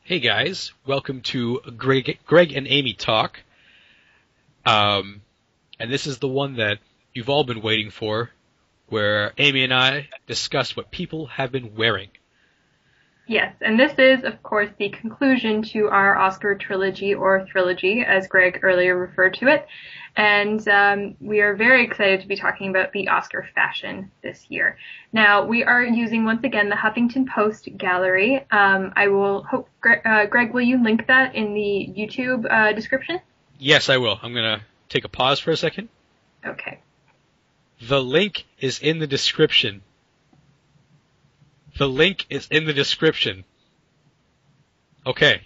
Hey guys, welcome to Greg and Amy Talk. And this is the one that you've all been waiting for, where Amy and I discuss what people have been wearing. Yes, and this is, of course, the conclusion to our Oscar trilogy, or thrillogy, as Greg earlier referred to it. And we are very excited to be talking about the Oscar fashion this year. Now, we are using, once again, the Huffington Post gallery. I will hope, Greg, will you link that in the YouTube description? Yes, I will. I'm going to take a pause for a second. Okay. The link is in the description. The link is in the description. Okay.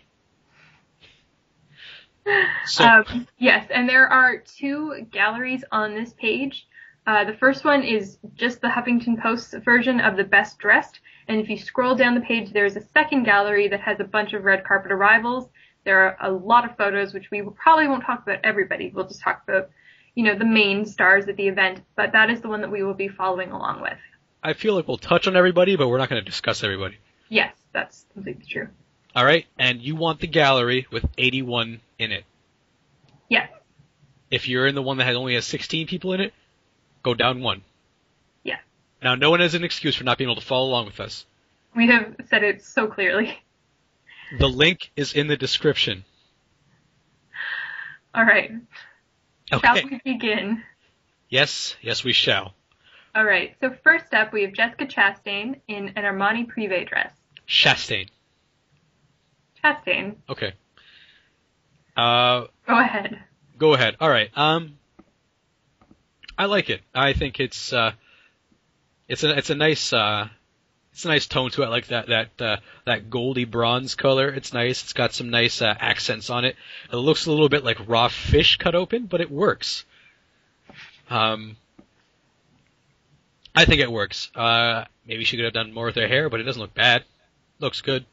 So, yes, and there are two galleries on this page. The first one is just the Huffington Post version of the best dressed, and if you scroll down the page, there's a second gallery that has a bunch of red carpet arrivals. There are a lot of photos, which we probably won't talk about everybody. We'll just talk about, the main stars at the event, but that is the one that we will be following along with. I feel like we'll touch on everybody, but we're not going to discuss everybody. Yes, that's completely true. All right, and you want the gallery with 81 in it. Yes. If you're in the one that only has 16 people in it, go down one. Yeah. Now, no one has an excuse for not being able to follow along with us. We have said it so clearly. The link is in the description. All right. Okay. Shall we begin? Yes, we shall. All right. So first up, we have Jessica Chastain in an Armani Privé dress. Chastain. Chastain. Okay. Go ahead. Go ahead. All right. I like it. I think it's a nice tone to it. I like that goldy bronze color. It's nice. It's got some nice accents on it. It looks a little bit like raw fish cut open, but it works. I think it works. Maybe she could have done more with her hair, but it doesn't look bad. Looks good.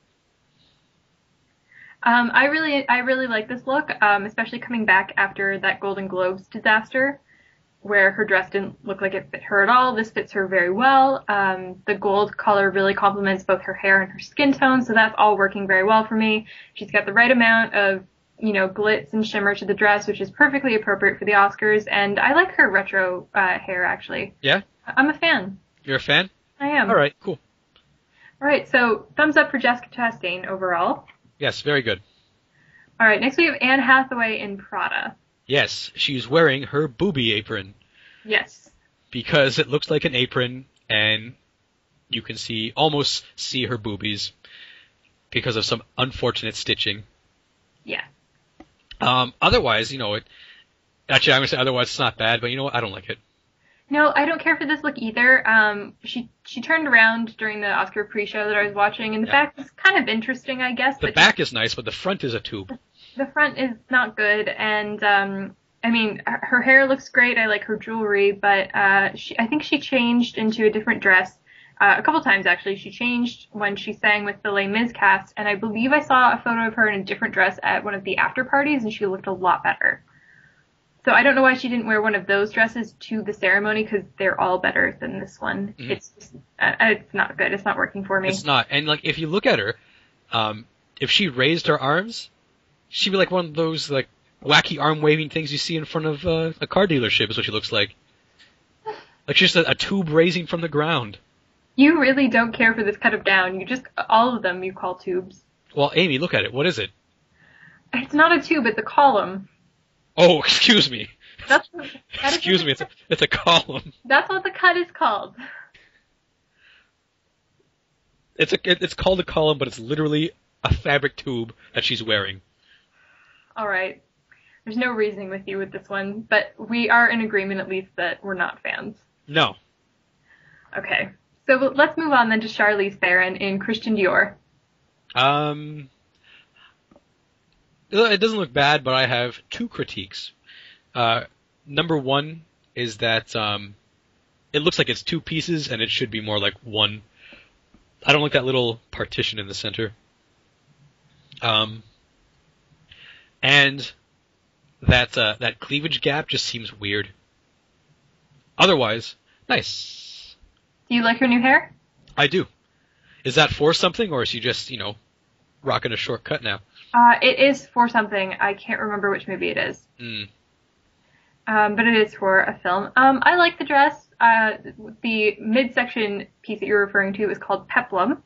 I really like this look, especially coming back after that Golden Globes disaster, where her dress didn't look like it fit her at all. This fits her very well. The gold color really complements both her hair and her skin tone, so that's all working very well for me. She's got the right amount of, glitz and shimmer to the dress, which is perfectly appropriate for the Oscars, and I like her retro hair, actually. Yeah? I'm a fan. You're a fan? I am. All right, cool. All right, so thumbs up for Jessica Chastain overall. Yes, very good. All right, next we have Anne Hathaway in Prada. Yes, she's wearing her booby apron. Yes. Because it looks like an apron, and you can almost see her boobies because of some unfortunate stitching. Yeah. Otherwise, actually, I'm going to say otherwise it's not bad, but you know what? I don't like it. No, I don't care for this look either. She turned around during the Oscar pre-show that I was watching, and the back is kind of interesting, I guess. The back is nice, but the front is a tube. The front is not good, and her hair looks great. I like her jewelry, but I think she changed into a different dress a couple times, actually. She changed when she sang with the Les Mis cast, and I believe I saw a photo of her in a different dress at one of the after parties, and she looked a lot better. So I don't know why she didn't wear one of those dresses to the ceremony, because they're all better than this one. Mm-hmm. It's not good. It's not working for me. It's not. And if you look at her, if she raised her arms, she'd be like one of those wacky arm waving things you see in front of a car dealership. Is what she looks like. Like she's just a tube raising from the ground. You really don't care for this cut of gown. All of them you call tubes. Well, Amy, look at it. What is it? It's not a tube. It's a column. Oh, excuse me. Excuse me, it's a column. That's what the cut is called. It's called a column, but it's literally a fabric tube that she's wearing. All right. There's no reasoning with you with this one, but we are in agreement at least that we're not fans. No. Okay. So let's move on then to Charlize Theron in Christian Dior. It doesn't look bad, but I have two critiques. Number one is that it looks like it's two pieces, and it should be more like one. I don't like that little partition in the center. And that cleavage gap just seems weird. Otherwise, nice. Do you like her new hair? I do. Is that for something, or is she just, rocking a short cut now. It is for something. I can't remember which movie it is. Mm. But it is for a film. I like the dress. The midsection piece that you're referring to is called peplum.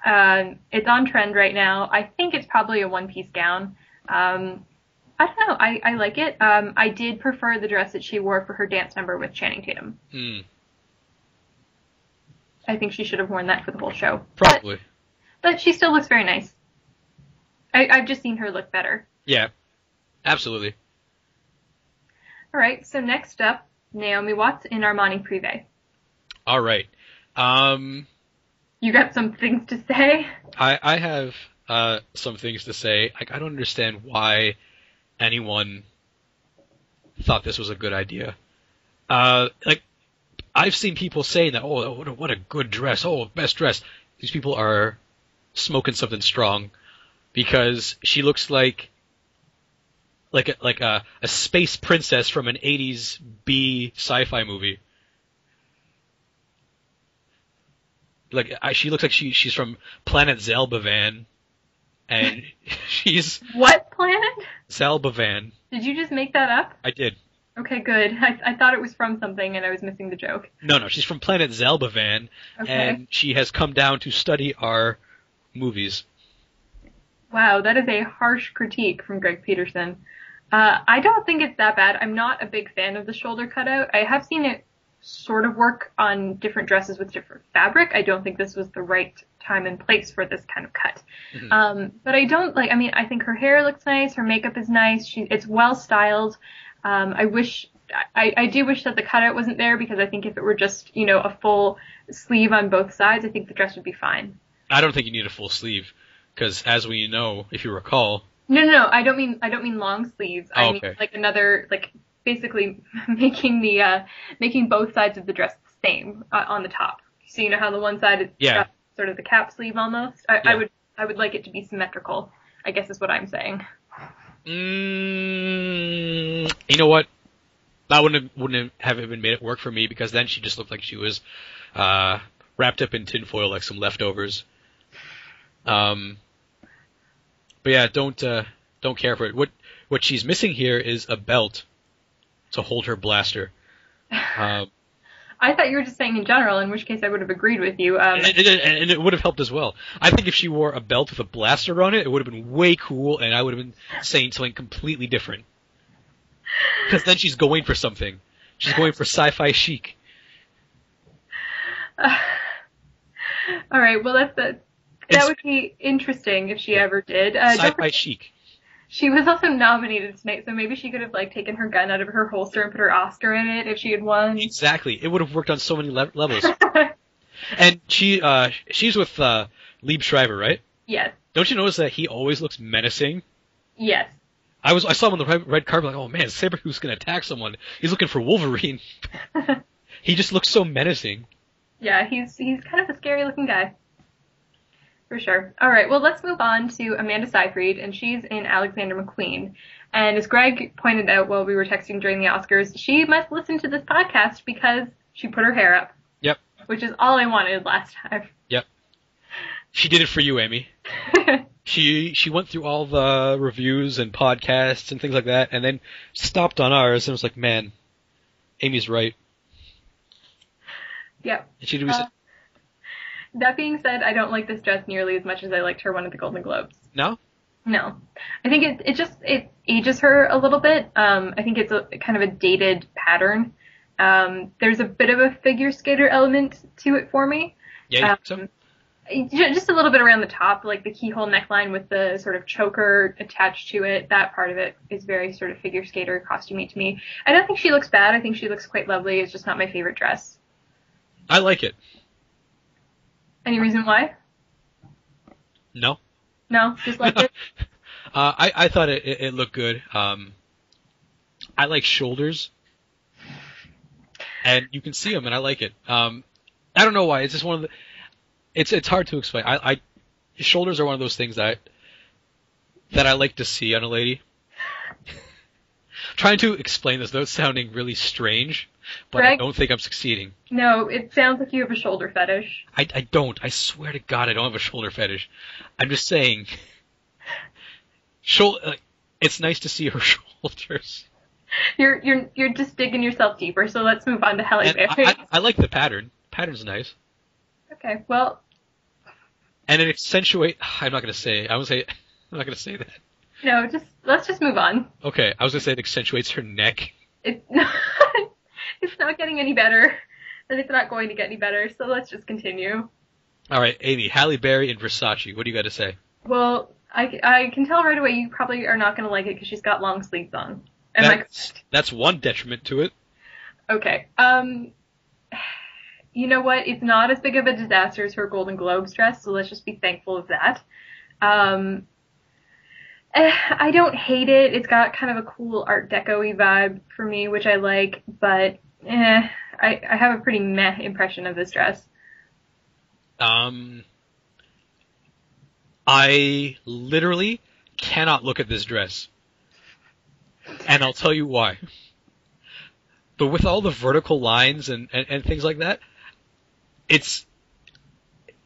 It's on trend right now. I think it's probably a one-piece gown. I don't know. I like it. I did prefer the dress that she wore for her dance number with Channing Tatum. Mm. I think she should have worn that for the whole show. Probably. But she still looks very nice. I've just seen her look better. Yeah, absolutely. All right, so next up, Naomi Watts in Armani Privé. All right. You got some things to say? I have some things to say. I don't understand why anyone thought this was a good idea. I've seen people saying that, oh, what a good dress, oh, best dress. These people are smoking something strong because she looks like a space princess from an 80s B sci-fi movie. She looks like she's from Planet Zalbavan, and she's What planet? Zalbavan. Did you just make that up? I did. Okay, good. I thought it was from something and I was missing the joke. No, she's from Planet Zalbavan, Okay. and she has come down to study our movies. Wow, that is a harsh critique from Greg Peterson. I don't think it's that bad. I'm not a big fan of the shoulder cutout. I have seen it sort of work on different dresses with different fabric. I don't think this was the right time and place for this kind of cut. Mm-hmm. But I don't I think her hair looks nice. Her makeup is nice. It's well styled. I do wish that the cutout wasn't there because I think if it were just, a full sleeve on both sides, I think the dress would be fine. I don't think you need a full sleeve because, as we know, if you recall. No. I don't mean long sleeves. Oh, I mean another basically making both sides of the dress the same on the top. So you know how the one side is got sort of the cap sleeve almost. I would like it to be symmetrical, I guess is what I'm saying. You know what? That wouldn't have even made it work for me because then she just looked like she was wrapped up in tinfoil like some leftovers. But yeah, don't care for it. What she's missing here is a belt to hold her blaster. I thought you were just saying in general, in which case I would have agreed with you. And it would have helped as well. I think if she wore a belt with a blaster on it, it would have been way cool, and I would have been saying something completely different. Because then she's going for something. She's going for sci-fi chic. All right, well that would be interesting if she ever did. Sci-fi chic. She was also nominated tonight, so maybe she could have taken her gun out of her holster and put her Oscar in it if she had won. Exactly, it would have worked on so many levels. And she's with Lieb Schreiber, right? Yes. Don't you notice that he always looks menacing? Yes. I saw him on the red carpet, like, oh man, Sabretooth's gonna attack someone. He's looking for Wolverine. He just looks so menacing. Yeah, he's kind of a scary looking guy. For sure. All right, well, let's move on to Amanda Seyfried, and she's in Alexander McQueen. And as Greg pointed out while we were texting during the Oscars, she must listen to this podcast because she put her hair up. Yep. Which is all I wanted last time. Yep. She did it for you, Amy. She went through all the reviews and podcasts and things like that, and then stopped on ours and was like, man, Amy's right. Yep. And she did That being said, I don't like this dress nearly as much as I liked her one at the Golden Globes. No? No. I think it ages her a little bit. I think it's kind of a dated pattern. There's a bit of a figure skater element to it for me. Yeah, so? Just a little bit around the top, like the keyhole neckline with the sort of choker attached to it. That part of it is very sort of figure skater costumey to me. I don't think she looks bad. I think she looks quite lovely. It's just not my favorite dress. I like it. Any reason why? No. No, just like it? I thought it looked good. I like shoulders. And you can see them, and I like it. I don't know why. It's just one of the... It's hard to explain. Shoulders are one of those things that I like to see on a lady. Trying to explain this, though, it's sounding really strange, but Greg, I don't think I'm succeeding. No, it sounds like you have a shoulder fetish. I don't. I swear to God I don't have a shoulder fetish. I'm just saying, It's nice to see her shoulders. You're just digging yourself deeper. So let's move on to Halle And Berry. I like the pattern. Pattern's nice. Okay, well, And it accentuate. I'm not gonna say. I'm not gonna say that. no, let's just move on. Okay, I was gonna say it accentuates her neck. It's it's not getting any better, and it's not going to get any better. So let's just continue. All right, Amy, Halle Berry in Versace. What do you got to say? Well, I can tell right away you probably are not going to like it because she's got long sleeves on. Am I correct? That's one detriment to it. Okay. You know what? It's not as big of a disaster as her Golden Globes dress, so let's just be thankful of that. I don't hate it. It's got kind of a cool Art Deco-y vibe for me, which I like, but I have a pretty meh impression of this dress. I literally cannot look at this dress. And I'll tell you why. But with all the vertical lines and things like that, it's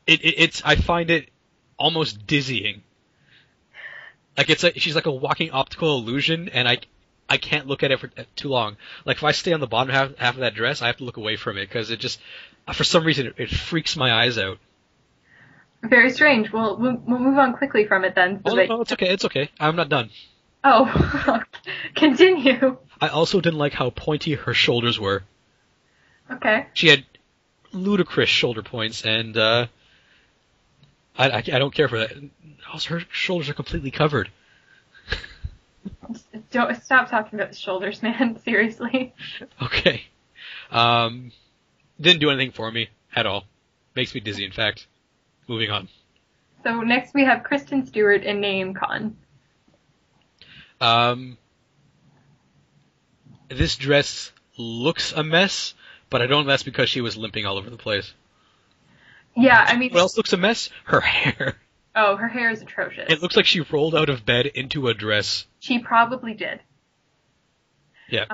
I find it almost dizzying. Like she's like a walking optical illusion, and I can't look at it for too long. Like if I stay on the bottom half of that dress, I have to look away from it because it just, for some reason, it freaks my eyes out. Very strange. Well, we'll move on quickly from it then. No, it's okay. It's okay. I'm not done. Oh, continue. I also didn't like how pointy her shoulders were. Okay. She had ludicrous shoulder points, and I don't care for that. Also, her shoulders are completely covered. Don't stop talking about the shoulders, man. Seriously. Okay. Didn't do anything for me at all. Makes me dizzy, in fact. Moving on. So next we have Kristen Stewart in Name Con. This dress looks a mess, but I don't know if that's because she was limping all over the place. Yeah, I mean... What else looks a mess? Her hair. Oh, her hair is atrocious. It looks like she rolled out of bed into a dress. She probably did. Yeah.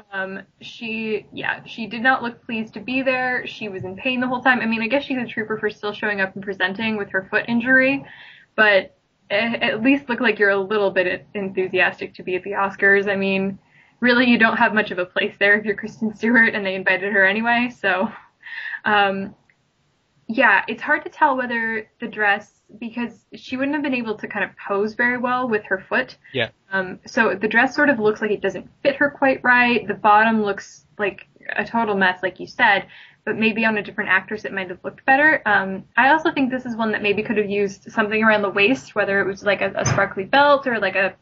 She did not look pleased to be there. She was in pain the whole time. I mean, I guess she's a trooper for still showing up and presenting with her foot injury, but at least look like you're a little bit enthusiastic to be at the Oscars. I mean, really, you don't have much of a place there if you're Kristen Stewart, and they invited her anyway, so, yeah, it's hard to tell whether the dress, because she wouldn't have been able to kind of pose very well with her foot. Yeah. So the dress sort of looks like it doesn't fit her quite right. The bottom looks like a total mess, like you said, but maybe on a different actress it might have looked better. I also think this is one that maybe could have used something around the waist, whether it was like a sparkly belt or like a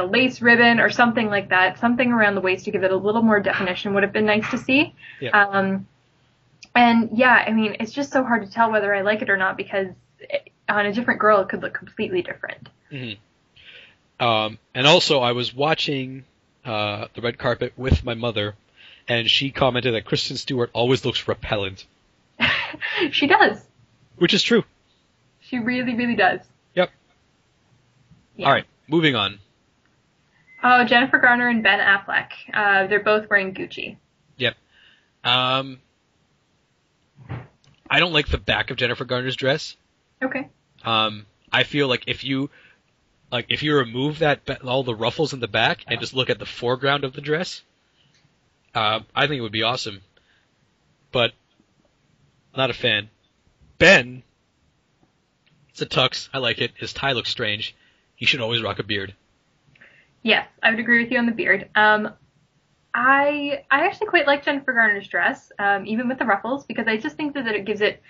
lace ribbon or something like that. Something around the waist to give it a little more definition would have been nice to see. Yeah. And yeah, I mean, it's just so hard to tell whether I like it or not because on a different girl it could look completely different. Mm-hmm. And also, I was watching the red carpet with my mother, and she commented that Kristen Stewart always looks repellent. She does. Which is true. She really, really does. Yep. Yeah. All right, moving on. Oh, Jennifer Garner and Ben Affleck. They're both wearing Gucci. Yep. I don't like the back of Jennifer Garner's dress. Okay. I feel like if you remove all the ruffles in the back and just look at the foreground of the dress, I think it would be awesome. But not a fan. Ben, it's a tux. I like it. His tie looks strange. He should always rock a beard. Yes, I would agree with you on the beard. I actually quite like Jennifer Garner's dress, even with the ruffles, because I just think that it gives it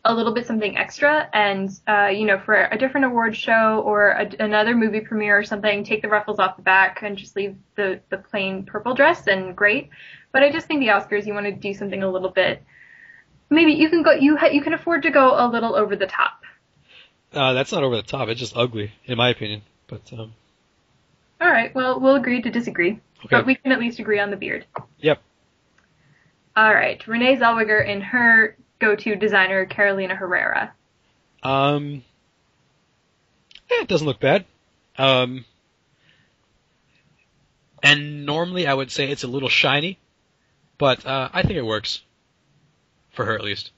a little bit something extra, and for a different award show or another movie premiere or something, take the ruffles off the back and just leave the plain purple dress, and great. But I just think the Oscars, you want to do something a little bit. Maybe you can afford to go a little over the top. That's not over the top. It's just ugly, in my opinion. But all right, well, we'll agree to disagree. Okay. But we can at least agree on the beard. Yep. All right, Renee Zellweger in her go-to designer, Carolina Herrera. It doesn't look bad. And normally I would say it's a little shiny, but I think it works. For her, at least.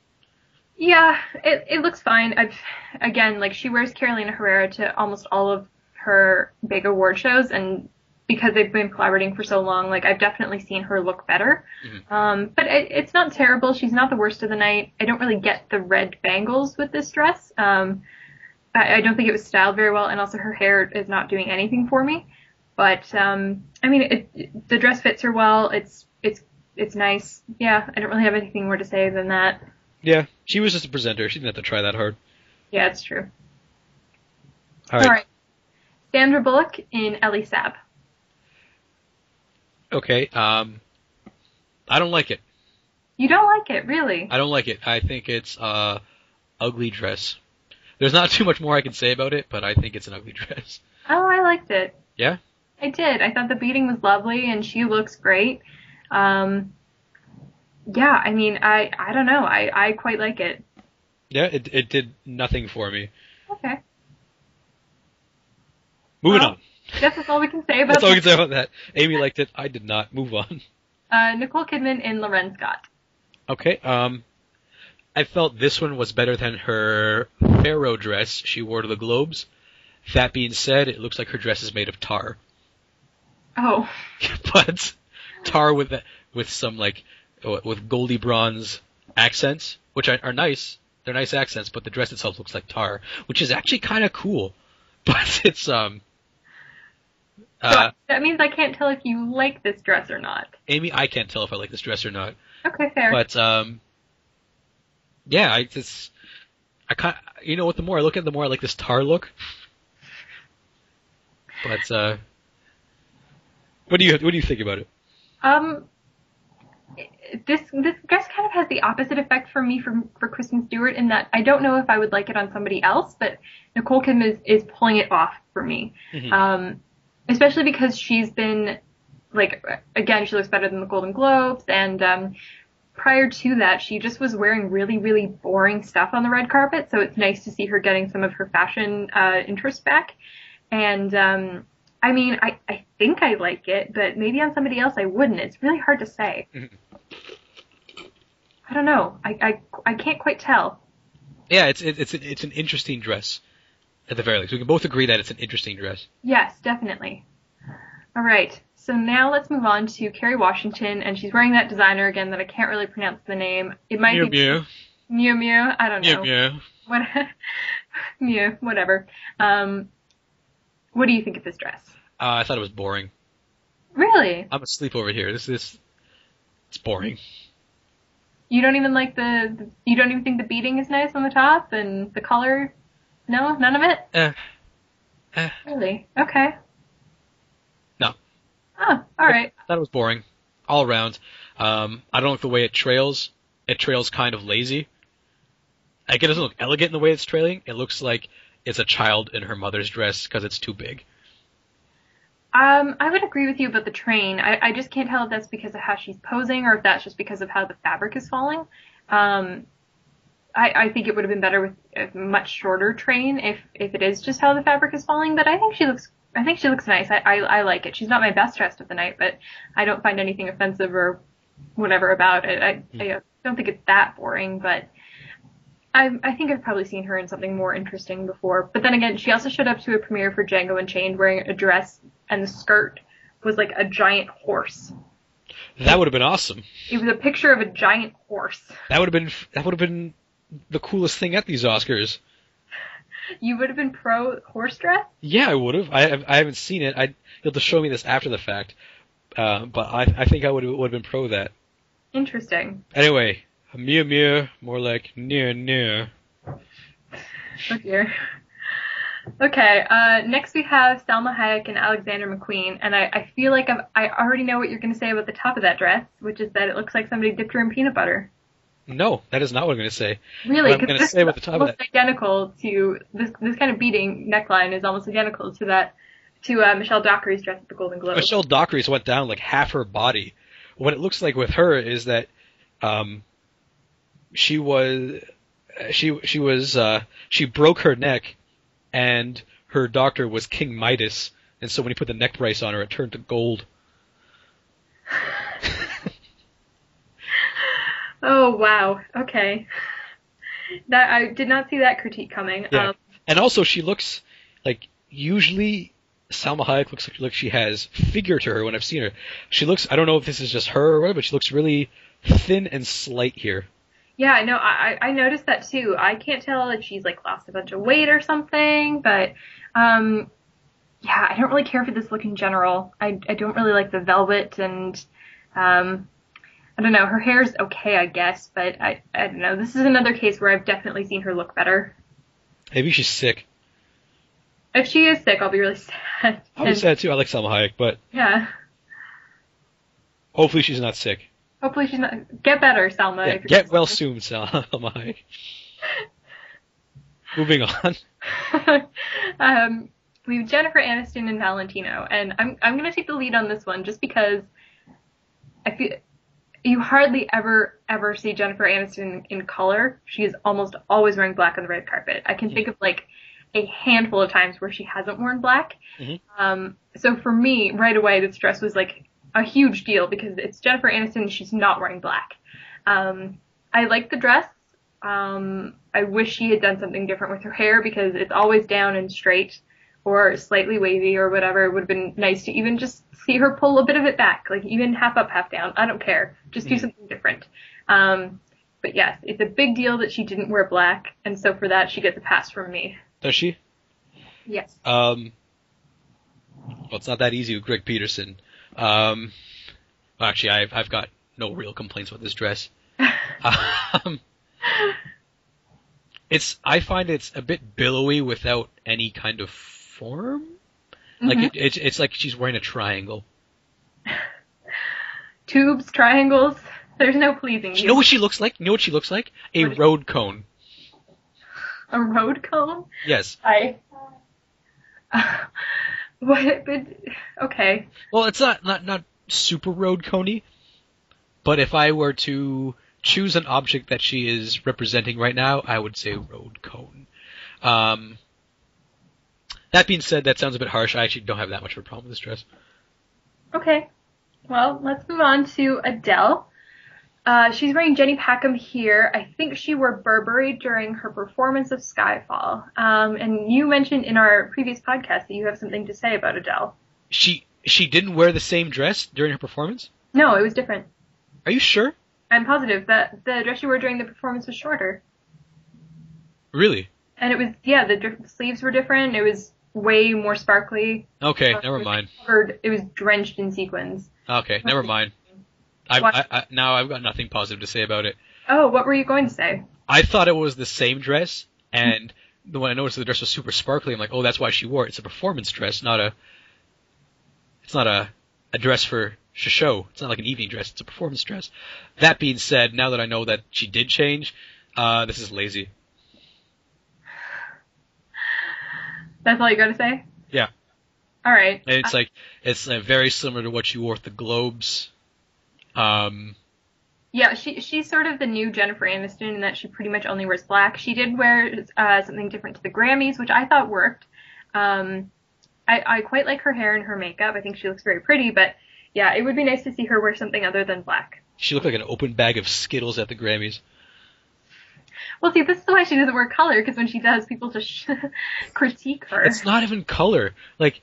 Yeah, it looks fine. Again, she wears Carolina Herrera to almost all of her big award shows, and because they've been collaborating for so long, like I've definitely seen her look better. But it's not terrible. She's not the worst of the night. I don't really get the red bangles with this dress. I don't think it was styled very well, and also her hair is not doing anything for me. But I mean, the dress fits her well. It's nice. Yeah, I don't really have anything more to say than that. Yeah, she was just a presenter. She didn't have to try that hard. Yeah, it's true. All right. Sandra Bullock in Ellie Saab. Okay. I don't like it. You don't like it, really? I don't like it. I think it's ugly dress. There's not too much more I can say about it, but I think it's an ugly dress. Oh, I liked it. Yeah? I did. I thought the beading was lovely, and she looks great. Yeah, I mean, I don't know. I quite like it. Yeah, it did nothing for me. Okay. Moving on. I guess that's all we can say about That's all we can say about that. Amy liked it. I did not. Move on. Nicole Kidman in Loren Scott. Okay. I felt this one was better than her Pharaoh dress she wore to the Globes. That being said, it looks like her dress is made of tar. Oh. But tar with some with goldy bronze accents, which are nice. They're nice accents, but the dress itself looks like tar, which is actually kind of cool. But it's So that means I can't tell if you like this dress or not. Amy, I can't tell if I like this dress or not. Okay, fair. But yeah, I can't. You know what? The more I look at it, the more I like this tar look. But what do you think about it? This dress kind of has the opposite effect for me for Kristen Stewart in that I don't know if I would like it on somebody else, but Nicole Kidman is pulling it off for me. Mm-hmm. Especially because she's been, like, again, she looks better than the Golden Globes, and prior to that, she just was wearing really, really boring stuff on the red carpet, so it's nice to see her getting some of her fashion interest back. And I mean, I think I like it, but maybe on somebody else I wouldn't. It's really hard to say. Mm-hmm. I don't know. I can't quite tell. Yeah, it's an interesting dress. At the very least, we can both agree that it's an interesting dress. Yes, definitely. All right. So now let's move on to Kerry Washington, and she's wearing that designer again that I can't really pronounce the name. It might be Miu Miu Miu. I don't know. Miu. What? Miu. Whatever. What do you think of this dress? I thought it was boring. Really? I'm asleep over here. It's boring. You don't even like you don't even think the beading is nice on the top and the color? No, none of it? Really? Okay. No. Oh, alright. I thought it was boring. All around. I don't like the way it trails. It trails kind of lazy. Like, it doesn't look elegant in the way it's trailing. It looks like it's a child in her mother's dress because it's too big. I would agree with you about the train. I just can't tell if that's because of how she's posing or if that's just because of how the fabric is falling. I think it would have been better with a much shorter train if it is just how the fabric is falling, but I think she looks nice. I like it. She's not my best dressed of the night, but I don't find anything offensive or whatever about it. I don't think it's that boring, but I think I've probably seen her in something more interesting before. But then again, she also showed up to a premiere for Django Unchained wearing a dress and the skirt was like a giant horse. That would have been awesome. It was a picture of a giant horse. That would have been the coolest thing at these Oscars. You would have been pro horse dress? Yeah, I would have. I haven't seen it. You'll have to show me this after the fact. But I think I would have been pro that. Interesting. Anyway, Miu Miu, more like Niu Niu. Oh dear. Okay, next we have Salma Hayek and Alexander McQueen, and I feel like I already know what you're going to say about the top of that dress, which is that it looks like somebody dipped her in peanut butter. No, that is not what I'm going to say. Really? What I'm going to say about the top of that. Almost identical to this kind of beading neckline is almost identical to that Michelle Dockery's dress at the Golden Globes. Michelle Dockery's went down like half her body. What it looks like with her is that she broke her neck, and her doctor was King Midas, and so when he put the neck brace on her, it turned to gold. Oh wow! Okay, that I did not see that critique coming. Yeah. And also, she looks like usually Salma Hayek looks like she has figure to her when I've seen her. She looks, I don't know if this is just her or what, but she looks really thin and slight here. Yeah, I know. I noticed that too. I can't tell if she's like lost a bunch of weight or something, but yeah, I don't really care for this look in general. I don't really like the velvet and I don't know. Her hair's okay, I guess, but I don't know. This is another case where I've definitely seen her look better. Maybe she's sick. If she is sick, I'll be really sad. I was sad too. I like Salma Hayek, but Yeah. hopefully she's not sick. Hopefully she's not. Get better, Salma. Yeah, if you're get well soon, Salma Hayek. Moving on. We have Jennifer Aniston and Valentino, and I'm gonna take the lead on this one just because I feel you hardly ever see Jennifer Aniston in color. She is almost always wearing black on the red carpet. I can think of like a handful of times where she hasn't worn black. Mm-hmm. So for me, right away, this dress was like a huge deal because it's Jennifer Aniston and she's not wearing black. I like the dress. I wish she had done something different with her hair because it's always down and straight or slightly wavy or whatever. It would have been nice to even just see her pull a bit of it back, like even half up, half down. I don't care. Just do something different. But yes, it's a big deal that she didn't wear black, and so for that, she gets a pass from me. Does she? Yes. Well, it's not that easy with Greg Peterson. Well, actually, I've got no real complaints with this dress. I find it's a bit billowy without any kind of form. Like it's like she's wearing a triangle. Tubes, triangles. There's no pleasing you. You know what she looks like? You know what she looks like? A road cone. A road cone? Yes. What? But, okay. Well, it's not super road coney, but if I were to choose an object that she is representing right now, I would say road cone. That being said, that sounds a bit harsh. I actually don't have that much of a problem with this dress. Okay. Well, let's move on to Adele. She's wearing Jenny Packham here. I think she wore Burberry during her performance of Skyfall. And you mentioned in our previous podcast that you have something to say about Adele. She didn't wear the same dress during her performance? No, it was different. Are you sure? I'm positive that the dress she wore during the performance was shorter. Really? And it was, yeah, the sleeves were different. It was way more sparkly. Okay, never mind. It was drenched in sequins. Okay, never mind. Now I've got nothing positive to say about it. Oh, what were you going to say? I thought it was the same dress, and when I noticed the dress was super sparkly, I'm like, oh, that's why she wore it. It's a performance dress, it's not a dress for show. It's not like an evening dress. It's a performance dress. That being said, now that I know that she did change, this is lazy. That's all you got to say? Yeah. All right. And it's very similar to what she wore at the Globes. Yeah, she's sort of the new Jennifer Aniston in that she pretty much only wears black. She did wear something different to the Grammys, which I thought worked. I quite like her hair and her makeup. I think she looks very pretty, but yeah, it would be nice to see her wear something other than black. She looked like an open bag of Skittles at the Grammys. Well, see, this is why she doesn't wear color, because when she does, people just critique her. It's not even color. Like,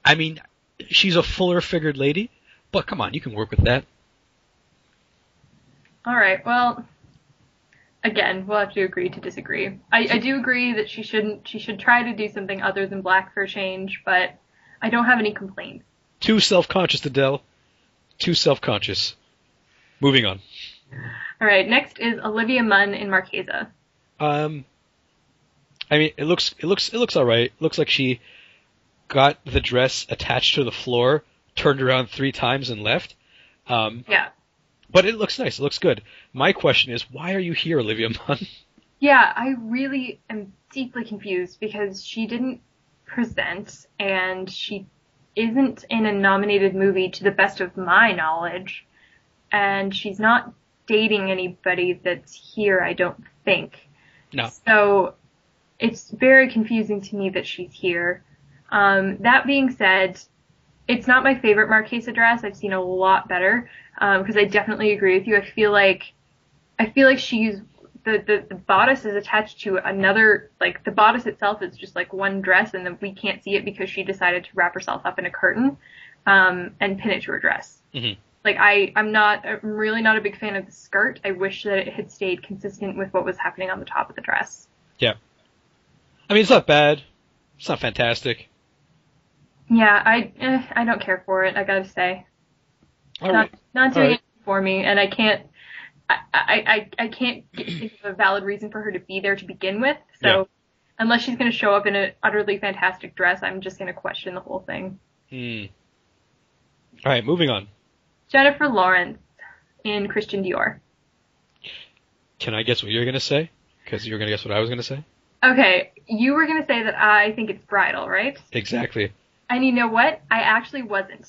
I mean, she's a fuller-figured lady, but come on, you can work with that. All right, well, again, we'll have to agree to disagree. I do agree that she should try to do something other than black for a change, but I don't have any complaints. Too self-conscious, Adele. Too self-conscious. Moving on. All right, next is Olivia Munn in Marchesa. I mean, it looks all right. Looks like she got the dress attached to the floor, turned around 3 times and left. Yeah. But it looks nice. It looks good. My question is, why are you here, Olivia Munn? Yeah, I really am deeply confused because she didn't present and she isn't in a nominated movie to the best of my knowledge. And she's not dating anybody that's here, I don't think. No. So it's very confusing to me that she's here. That being said, it's not my favorite Marchesa dress. I've seen a lot better, because I definitely agree with you. I feel like she's the bodice is attached to another, like the bodice itself is just like one dress, and then we can't see it because she decided to wrap herself up in a curtain, and pin it to her dress. Mm-hmm. Like I'm really not a big fan of the skirt. I wish that it had stayed consistent with what was happening on the top of the dress. Yeah. I mean, it's not bad. It's not fantastic. Yeah, I don't care for it, I gotta say. All right. Not doing it for me, and I can't think of a valid reason for her to be there to begin with. So unless she's going to show up in an utterly fantastic dress, I'm just going to question the whole thing. All right, moving on. Jennifer Lawrence in Christian Dior. Can I guess what you're going to say? Because you're going to guess what I was going to say? Okay, you were going to say that I think it's bridal, right? Exactly. And you know what? I actually wasn't.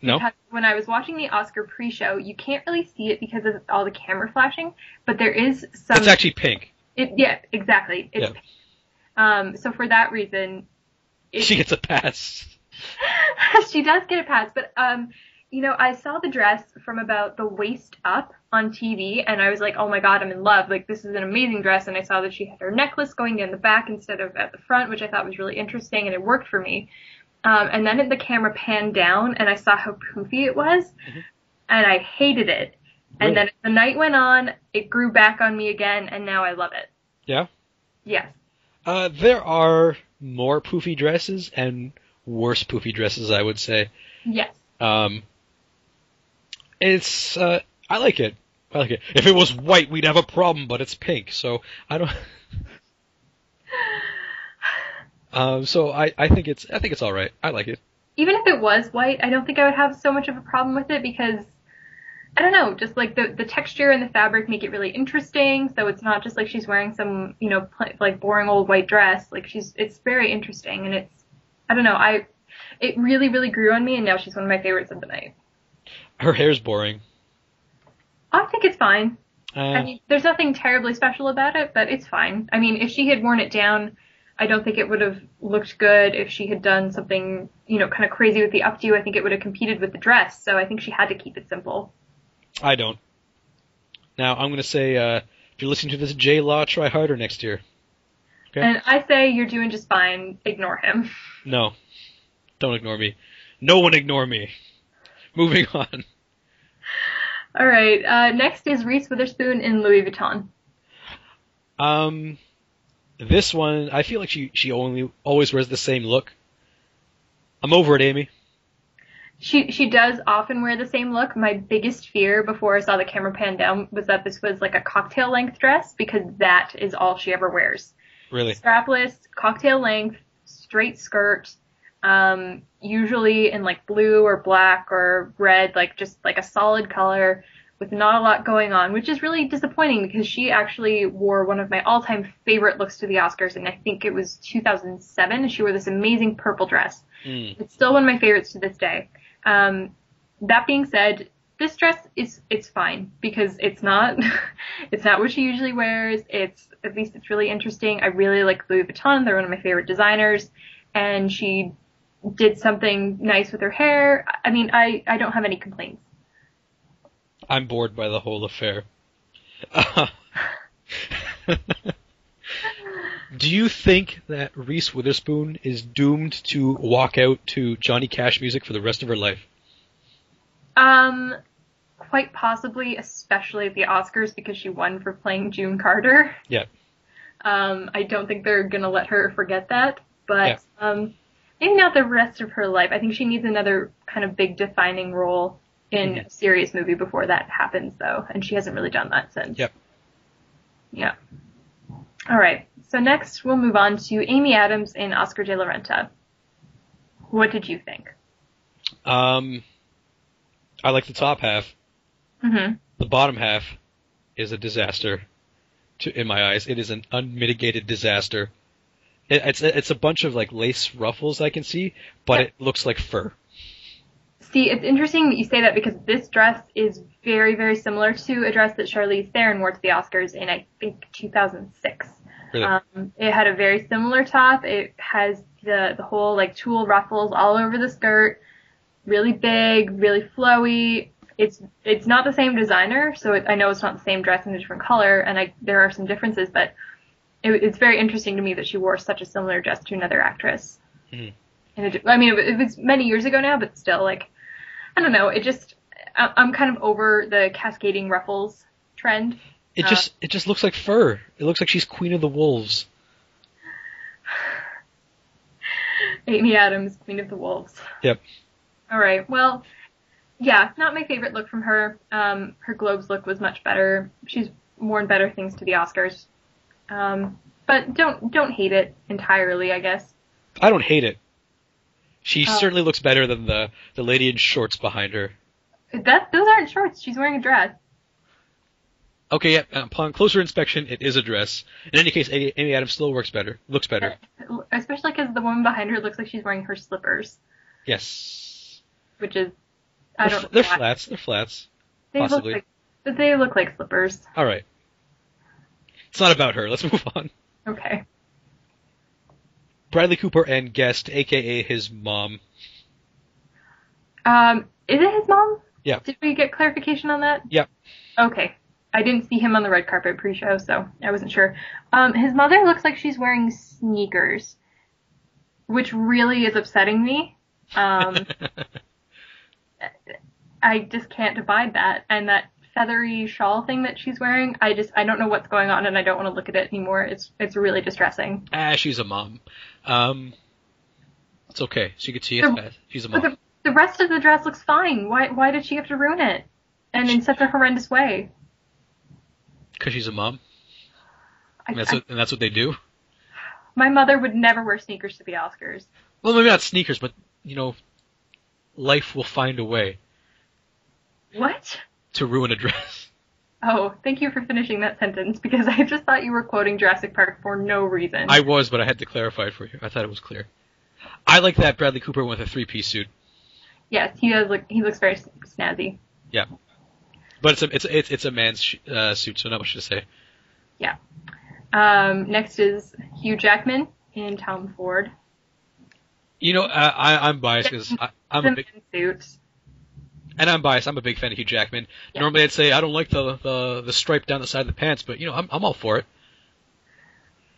No? Because when I was watching the Oscar pre-show, you can't really see it because of all the camera flashing, but there is some... It's actually pink. Yeah, exactly. It's pink. So for that reason... She gets a pass. She does get a pass, but, you know, I saw the dress from about the waist up on TV, and I was like, oh my god, I'm in love. Like, this is an amazing dress, and I saw that she had her necklace going down the back instead of at the front, which I thought was really interesting, and it worked for me. And then the camera panned down, and I saw how poofy it was, and I hated it. And then as the night went on, it grew back on me again, and now I love it. Yeah? Yes. There are more poofy dresses and worse poofy dresses, I would say. Yes. It's, I like it. I like it. If it was white, we'd have a problem, but it's pink, so I don't... So I think it's all right. I like it. Even if it was white, I don't think I would have so much of a problem with it because I don't know, just like the texture and the fabric make it really interesting. So it's not just like she's wearing some, you know, like boring old white dress. Like it's very interesting, and I don't know, it really, really grew on me, and now she's one of my favorites of the night. Her hair's boring. I think it's fine. I mean, there's nothing terribly special about it, but it's fine. I mean, if she had worn it down, I don't think it would have looked good. If she had done something, you know, kind of crazy with the updo, I think it would have competed with the dress. So I think she had to keep it simple. I don't. Now, I'm going to say, if you're listening to this, J-Law, try harder next year. Okay? And I say you're doing just fine. Ignore him. No. Don't ignore me. No one ignore me. Moving on. All right. Next is Reese Witherspoon in Louis Vuitton. This one, I feel like she always wears the same look. I'm over it, Amy. She does often wear the same look. My biggest fear before I saw the camera pan down was that this was like a cocktail length dress, because that is all she ever wears. Really? Strapless, cocktail length, straight skirt, usually in like blue or black or red, like just like a solid color with not a lot going on, which is really disappointing because she actually wore one of my all-time favorite looks to the Oscars, and I think it was 2007. She wore this amazing purple dress. It's still one of my favorites to this day. That being said, this dress it's fine because it's not it's not what she usually wears. At least it's really interesting. I really like Louis Vuitton. They're one of my favorite designers, and she did something nice with her hair. I mean, I don't have any complaints. I'm bored by the whole affair. Do you think that Reese Witherspoon is doomed to walk out to Johnny Cash music for the rest of her life? Quite possibly, especially at the Oscars, because she won for playing June Carter. Yeah. I don't think they're gonna let her forget that, but maybe not the rest of her life. I think she needs another kind of big defining role in a serious movie before that happens, though, and she hasn't really done that since. Yep. Yeah. All right. So next, we'll move on to Amy Adams in Oscar de la Renta. What did you think? I like the top half. Mm-hmm. The bottom half is a disaster. In my eyes, it is an unmitigated disaster. It's a bunch of like lace ruffles I can see, but it looks like fur. See, it's interesting that you say that because this dress is very, very similar to a dress that Charlize Theron wore to the Oscars in, I think, 2006. Really? It had a very similar top. It has the whole like tulle ruffles all over the skirt, really big, really flowy. it's not the same designer, so I know it's not the same dress in a different color, and there are some differences, but it's very interesting to me that she wore such a similar dress to another actress. Mhm. And it was many years ago now, but still, like, I don't know. I'm kind of over the cascading ruffles trend. It just looks like fur. It looks like she's Queen of the Wolves. Amy Adams, Queen of the Wolves. Yep. All right. Well, yeah, not my favorite look from her. Her Globes look was much better. She's worn better things to the Oscars. But don't hate it entirely, I guess. I don't hate it. She certainly looks better than the lady in shorts behind her. Those aren't shorts. She's wearing a dress. Okay, yeah, upon closer inspection, it is a dress. In any case, Amy Adams still looks better. Especially because the woman behind her looks like she's wearing her slippers. Yes. Which is, They're flats. They're flats. Possibly. They look like slippers. All right. It's not about her. Let's move on. Okay. Bradley Cooper and guest, a.k.a. his mom. Is it his mom? Yeah. Did we get clarification on that? Yeah. Okay. I didn't see him on the red carpet pre-show, so I wasn't sure. His mother looks like she's wearing sneakers, which really is upsetting me. I just can't abide that. And that feathery shawl thing that she's wearing, I don't know what's going on, and I don't want to look at it anymore. It's really distressing. She's a mom. It's okay. She could see it. She's a mom. But the rest of the dress looks fine. Why did she have to ruin it? And in such a horrendous way? Because she's a mom. And that's what they do. My mother would never wear sneakers to the Oscars. Well, maybe not sneakers, but, life will find a way. What? To ruin a dress. Oh, thank you for finishing that sentence, because I just thought you were quoting Jurassic Park for no reason. I was, but I had to clarify it for you. I thought it was clear. I like that Bradley Cooper with a 3-piece suit. Yes, he looks very snazzy. Yeah. But it's a man's suit, so not much to say. Yeah. Next is Hugh Jackman in Tom Ford. I'm biased because I'm a big suit. And I'm biased. I'm a big fan of Hugh Jackman. Yeah. Normally, I'd say I don't like the stripe down the side of the pants, but I'm all for it.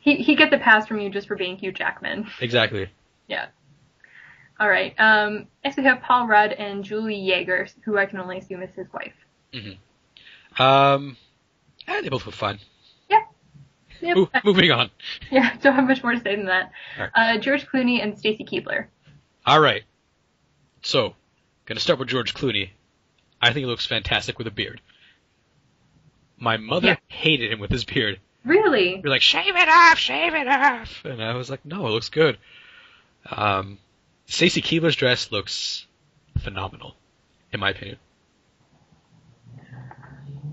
He gets a pass from you just for being Hugh Jackman. Exactly. Yeah. All right. Next we have Paul Rudd and Julie Yeager, who I can only assume is his wife. Mm-hmm. They both look fine. Yeah. Yep. Moving on. Yeah, don't have much more to say than that. Right. George Clooney and Stacy Keibler. All right. So, gonna start with George Clooney. I think he looks fantastic with a beard. My mother hated him with his beard. Really? You're like, shave it off! And I was like, no, it looks good. Stacy Keibler's dress looks phenomenal, in my opinion.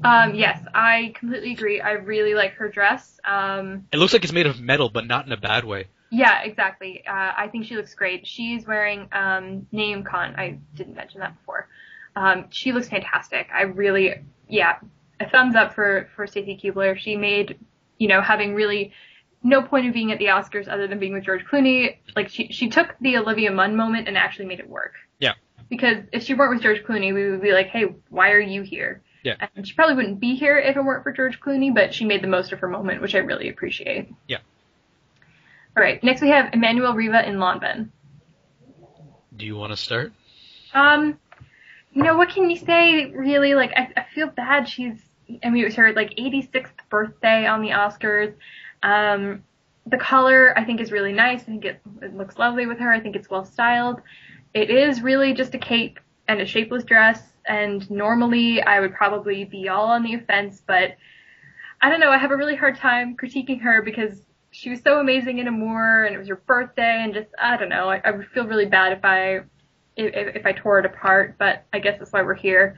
Yes, I completely agree. I really like her dress. It looks like it's made of metal, but not in a bad way. Yeah, exactly. I think she looks great. She's wearing Naeem Khan. I didn't mention that before. She looks fantastic. A thumbs up for Stacy Keibler. She made, having really no point of being at the Oscars other than being with George Clooney. Like, she took the Olivia Munn moment and actually made it work. Yeah. Because if she weren't with George Clooney, we would be like, hey, why are you here? Yeah. And she probably wouldn't be here if it weren't for George Clooney, but she made the most of her moment, which I really appreciate. Yeah. All right. Next we have Emmanuel Riva in Lanvin. Do you want to start? What can you say, really? Like, I feel bad. It was her, 86th birthday on the Oscars. The color, I think, is really nice. I think it looks lovely with her. I think it's well styled. It is really just a cape and a shapeless dress, and normally I would probably be all on the offense, but I don't know. I have a really hard time critiquing her because she was so amazing in Amour, and it was her birthday, and just, I don't know. I would feel really bad if I tore it apart, but I guess that's why we're here.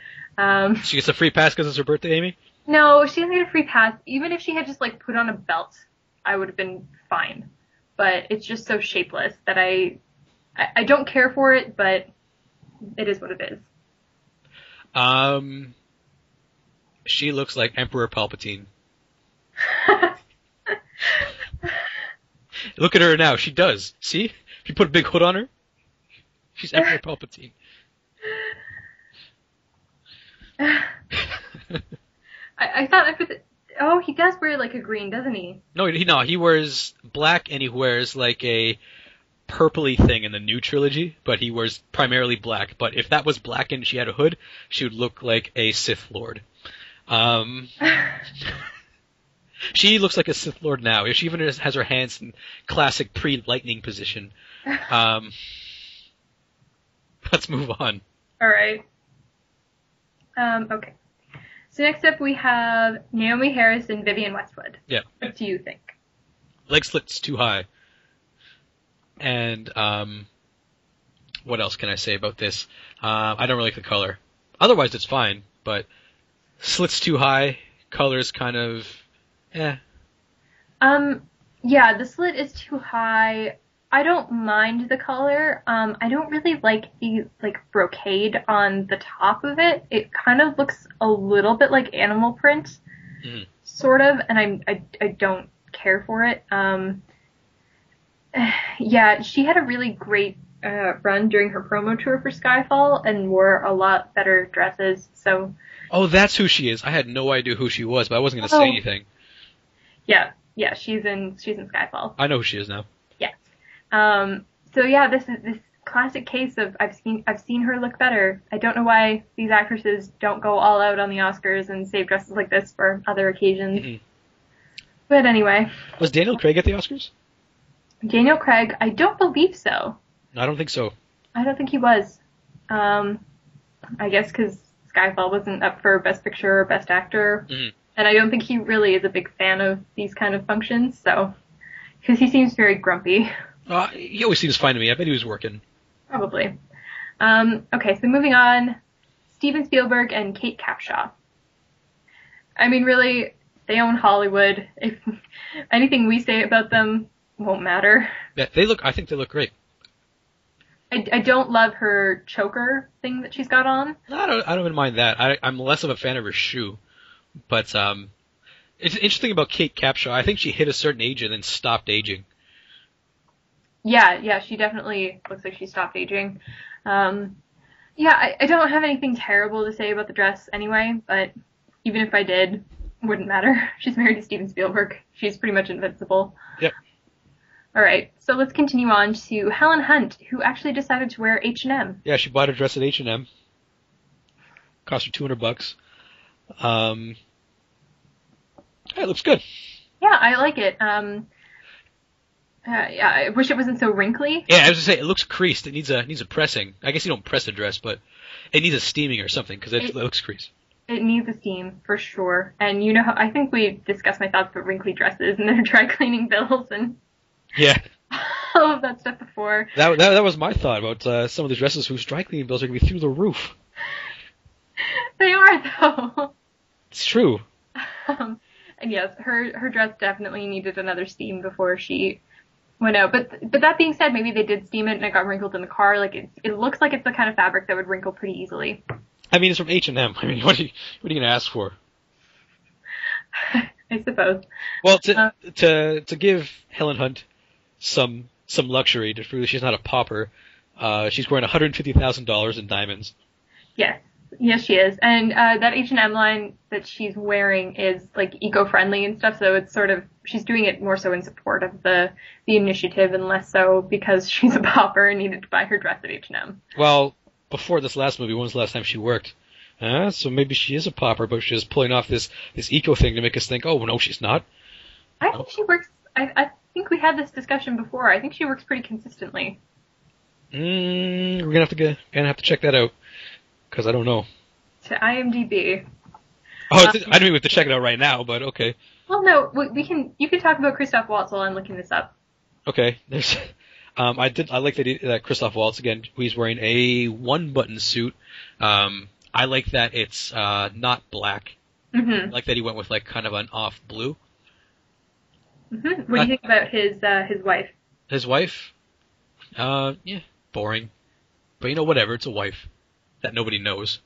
She gets a free pass because it's her birthday, Amy? No, she doesn't get a free pass. Even if she had just, put on a belt, I would have been fine. But it's just so shapeless that I don't care for it, but it is what it is. She looks like Emperor Palpatine. Look at her now. She does. See? If you put a big hood on her, she's Emperor Palpatine. I thought I put. Oh, he does wear like a green, doesn't he? No, he wears black and he wears like a purpley thing in the new trilogy, but he wears primarily black. But if that was black and she had a hood, she would look like a Sith Lord. She looks like a Sith Lord now. She even has her hands in classic pre-lightning position. Let's move on. All right. Okay. So next up we have Naomi Harris and Vivienne Westwood. Yeah. What do you think? Leg slits too high. And what else can I say about this? I don't really like the color. Otherwise, it's fine, but slits too high, color's kind of, eh. Yeah, the slit is too high. I don't mind the color. I don't really like the brocade on the top of it. It kind of looks a little bit like animal print, sort of, and I don't care for it. Yeah, she had a really great run during her promo tour for Skyfall and wore a lot better dresses. So. Oh, that's who she is. I had no idea who she was, but I wasn't going to say anything. Yeah, she's in Skyfall. I know who she is now. Yes. So yeah, this is this classic case of I've seen her look better. I don't know why these actresses don't go all out on the Oscars and save dresses like this for other occasions. Mm-hmm. But anyway. Was Daniel Craig at the Oscars? Daniel Craig, I don't believe so. I don't think so. I don't think he was. I guess because Skyfall wasn't up for Best Picture or Best Actor. Mm-hmm. And I don't think he really is a big fan of these kind of functions, so. Because he seems very grumpy. He always seems fine to me. I bet he was working. Probably. Okay, so moving on. Steven Spielberg and Kate Capshaw. I mean, really, they own Hollywood. If anything we say about them won't matter. Yeah, I think they look great. I don't love her choker thing that she's got on. I don't even mind that. I'm less of a fan of her shoe. But it's interesting about Kate Capshaw. I think she hit a certain age and then stopped aging. Yeah, she definitely looks like she stopped aging. Yeah, I don't have anything terrible to say about the dress anyway, but even if I did, it wouldn't matter. She's married to Steven Spielberg. She's pretty much invincible. Yep. All right, so let's continue on to Helen Hunt, who actually decided to wear H&M. Yeah, she bought a dress at H&M. Cost her $200. It looks good. Yeah, I like it. Yeah, I wish it wasn't so wrinkly. Yeah, I was gonna say it looks creased. It needs a pressing. I guess you don't press a dress, but it needs a steaming or something because it looks creased. It needs a steam for sure. And you know, I think we discussed my thoughts about wrinkly dresses and their dry cleaning bills and all of that stuff before. That was my thought about some of the dresses whose dry cleaning bills are gonna be through the roof. They are though. It's true. And yes, her dress definitely needed another steam before she went out. But that being said, maybe they did steam it and it got wrinkled in the car. Like it looks like it's the kind of fabric that would wrinkle pretty easily. I mean, it's from H&M. I mean, what are you gonna ask for? I suppose. Well, to give Helen Hunt some luxury to prove that she's not a pauper, she's wearing $150,000 in diamonds. Yes, she is. And that H&M line that she's wearing is like eco-friendly and stuff, so it's sort of she's doing it more so in support of the initiative and less so because she's a pauper and needed to buy her dress at H&M. Well, before this last movie, when was the last time she worked? So maybe she is a pauper, but she's pulling off this eco thing to make us think, oh, no, she's not. I think she works. I think we had this discussion before. I think she works pretty consistently. We're gonna have to check that out. Because I don't know. To IMDb. Oh, I don't even have to check it out right now, but okay. Well, no, you can talk about Christoph Waltz while I'm looking this up. Okay, there's. I like that Christoph Waltz again. He's wearing a one-button suit. I like that it's not black. Mm-hmm. I like that he went with like kind of an off blue. Mm-hmm. What do you think about his wife? His wife? Yeah, boring. But whatever. It's a wife that nobody knows.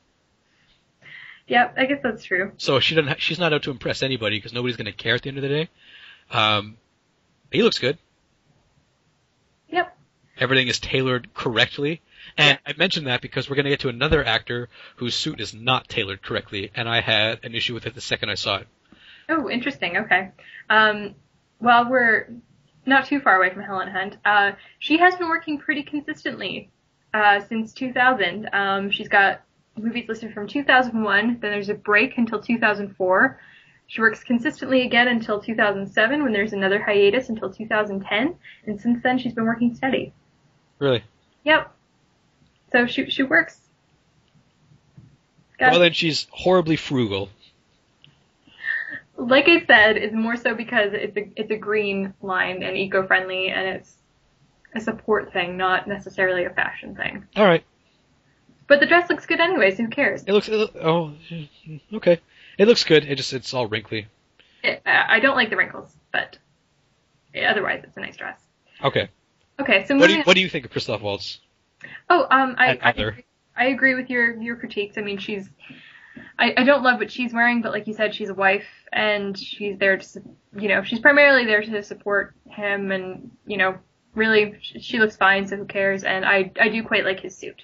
Yeah, I guess that's true. So she's not out to impress anybody because nobody's going to care at the end of the day. He looks good. Yep. Everything is tailored correctly. And I mentioned that because we're going to get to another actor whose suit is not tailored correctly, and I had an issue with it the second I saw it. Oh, interesting. Okay. Well, we're not too far away from Helen Hunt. She has been working pretty consistently since 2000. She's got movies listed from 2001, then there's a break until 2004. She works consistently again until 2007, when there's another hiatus until 2010, and since then she's been working steady. Really? Yep. So she works. Well, then she's horribly frugal. Like I said, it's more so because it's a green line and eco-friendly, and it's a support thing, not necessarily a fashion thing. All right. But the dress looks good anyway, so who cares? Oh, okay. It looks good. It's all wrinkly. I don't like the wrinkles, but otherwise it's a nice dress. Okay. Okay, so what do you think of Christoph Waltz? Oh, I agree with your critiques. I mean, I don't love what she's wearing, but like you said, she's a wife, and she's there to, she's primarily there to support him, and, really, she looks fine, so who cares? And I do quite like his suit.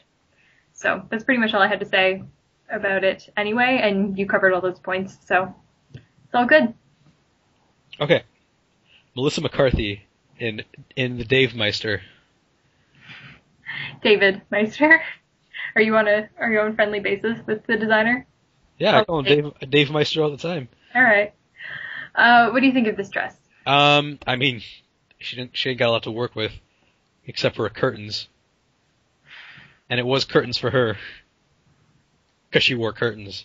So that's pretty much all I had to say about it anyway, and you covered all those points, so it's all good. Okay. Melissa McCarthy in The Dave Meister. David Meister. Are you on friendly basis with the designer? Yeah, I call him Dave Meister all the time. All right. What do you think of this dress? I mean, she ain't got a lot to work with, except for curtains. And it was curtains for her, because she wore curtains.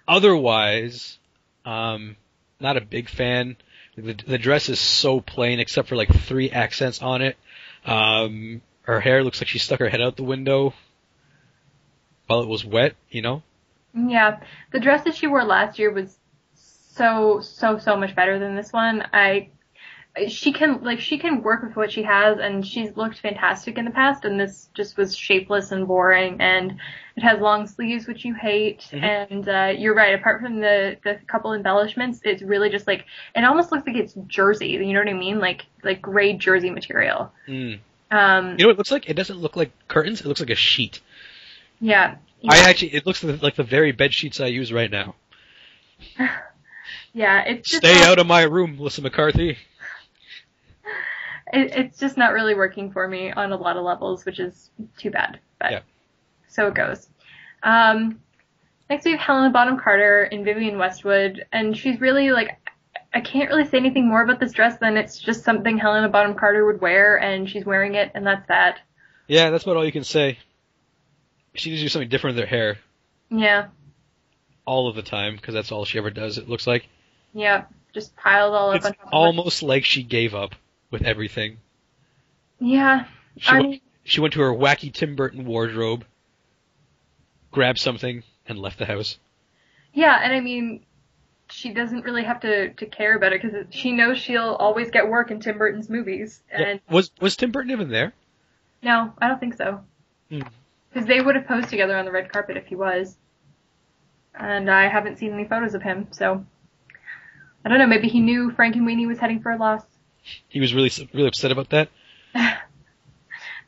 Otherwise, not a big fan. The dress is so plain, except for like 3 accents on it. Her hair looks like she stuck her head out the window while it was wet, Yeah, the dress that she wore last year was so much better than this one. She can work with what she has, and she's looked fantastic in the past, and this just was shapeless and boring, and it has long sleeves, which you hate, and you're right, apart from the couple embellishments, it's really just like, it almost looks like it's jersey, you know what I mean? Like gray jersey material. You know what it looks like? It doesn't look like curtains, it looks like a sheet. Yeah. It looks like the very bed sheets I use right now. Yeah, it's just Stay out of my room, Melissa McCarthy. It's just not really working for me on a lot of levels, which is too bad. But yeah. So it goes. Next we have Helena Bonham Carter and Vivienne Westwood, and she's really I can't really say anything more about this dress than it's just something Helena Bonham Carter would wear, and she's wearing it, and that's that. Yeah, that's about all you can say. She needs to do something different with her hair. Yeah. All of the time, because that's all she ever does, it looks like. Yeah, just piled all up on top of it. It's almost like she gave up with everything. Yeah. She went to her wacky Tim Burton wardrobe, grabbed something, and left the house. Yeah, and I mean, she doesn't really have to care about it, because she knows she'll always get work in Tim Burton's movies. And yeah. Was Tim Burton even there? No, I don't think so. Because they would have posed together on the red carpet if he was. And I haven't seen any photos of him, so I don't know, maybe he knew Frankenweenie was heading for a loss. He was really upset about that?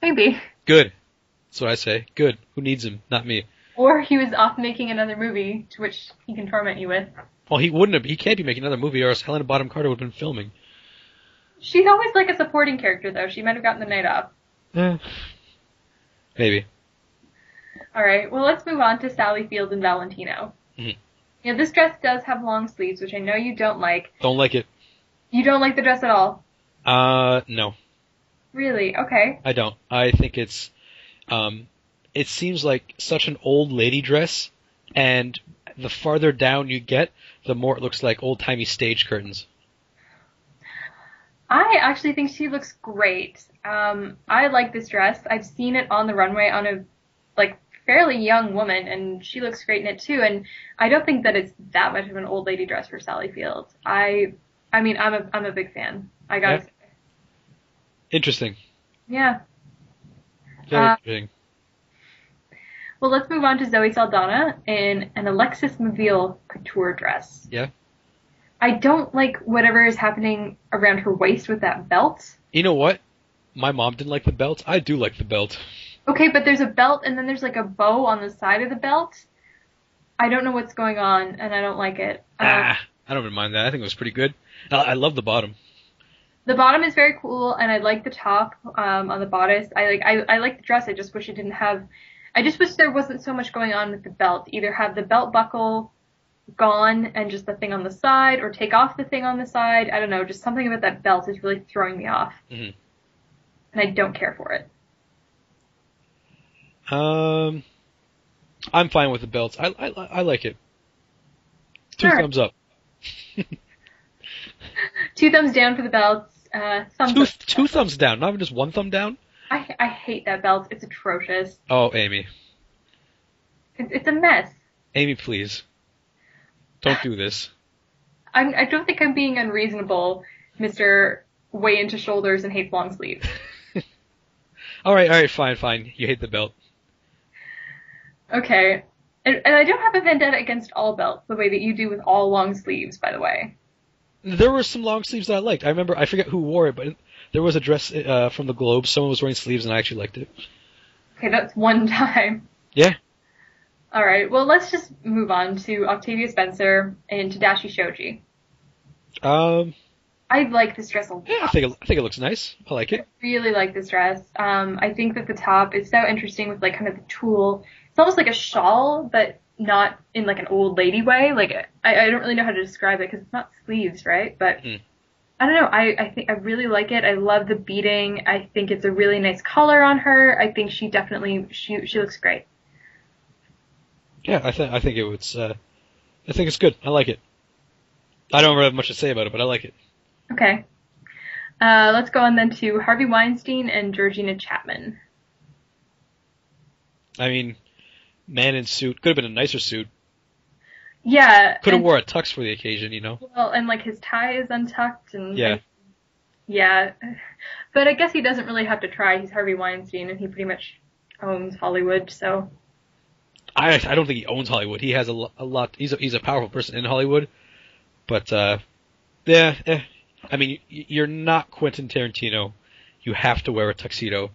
Maybe. Good. That's what I say. Good. Who needs him? Not me. Or he was off making another movie, to which he can torment you with. Well, he wouldn't have. He can't be making another movie, or else Helena Bonham Carter would have been filming. She's always like a supporting character, though. She might have gotten the night off. Maybe. Alright, well, let's move on to Sally Field and Valentino. Yeah, this dress does have long sleeves, which I know you don't like. Don't like it. You don't like the dress at all? No. Really? Okay. I don't. I think it's, it seems like such an old lady dress, and the farther down you get, the more it looks like old-timey stage curtains. I actually think she looks great. I like this dress. I've seen it on the runway on a, fairly young woman, and she looks great in it too, and I don't think that it's that much of an old lady dress for Sally Field. I mean, I'm a big fan. I gotta say. Interesting. Yeah. Very interesting. Well, let's move on to Zoe Saldana in an Alexis Mobile couture dress. Yeah. I don't like whatever is happening around her waist with that belt. You know what? My mom didn't like the belt. I do like the belt. Okay, but there's a belt and then there's like a bow on the side of the belt. I don't know what's going on and I don't like it. I don't even mind that. I think it was pretty good. I love the bottom. The bottom is very cool and I like the top on the bodice. I like the dress. I just wish it didn't have. I just wish there wasn't so much going on with the belt. Either have the belt buckle gone and just the thing on the side, or take off the thing on the side. I don't know. Just something about that belt is really throwing me off, Hmm. and I don't care for it. I'm fine with the belt. I like it. Two Sure. thumbs up. 2 thumbs down for the belts. Thumbs up. Two thumbs down. Not even just one thumb down. I hate that belt. It's atrocious. Oh, Amy. It's a mess. Amy, please. Don't do this. I don't think I'm being unreasonable, Mr. Way into shoulders and hates long sleeves. Alright, fine. You hate the belt. Okay. And I don't have a vendetta against all belts the way that you do with all long sleeves, by the way. There were some long sleeves that I liked. I remember, I forget who wore it, but there was a dress from the Globe. Someone was wearing sleeves, and I actually liked it. Okay, that's one time. Yeah. All right, well, let's just move on to Octavia Spencer and Tadashi Shoji. I like this dress a lot. Yeah, I think it looks nice. I like it. I really like this dress. I think that the top is so interesting with like kind of the tulle. It's almost like a shawl, but not in like an old lady way. Like I don't really know how to describe it because it's not sleeves, right? But I don't know. I think I really like it. I love the beading. I think it's a really nice color on her. I think she definitely she looks great. Yeah, I think I think it's good. I like it. I don't really have much to say about it, but I like it. Okay. Let's go on then to Harvey Weinstein and Georgina Chapman. I mean, man in suit. Could have been a nicer suit. Yeah. Could have wore a tux for the occasion, you know? Well, and like his tie is untucked and Yeah. yeah. But I guess he doesn't really have to try. He's Harvey Weinstein and he pretty much owns Hollywood, so. I don't think he owns Hollywood. He has a lot. He's a powerful person in Hollywood. But, yeah. I mean, you're not Quentin Tarantino. You have to wear a tuxedo.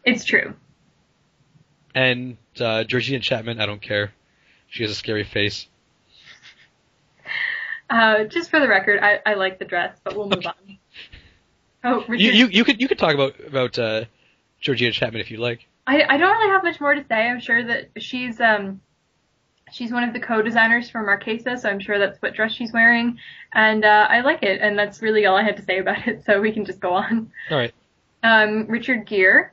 It's true. And Georgina Chapman, I don't care. She has a scary face. Just for the record, I like the dress, but we'll move on. Oh, Richard. You could talk about Georgina Chapman if you like. I don't really have much more to say. I'm sure that she's one of the co-designers for Marquesa, so I'm sure that's what dress she's wearing, and I like it, and that's really all I had to say about it. So we can just go on. All right. Richard Gere,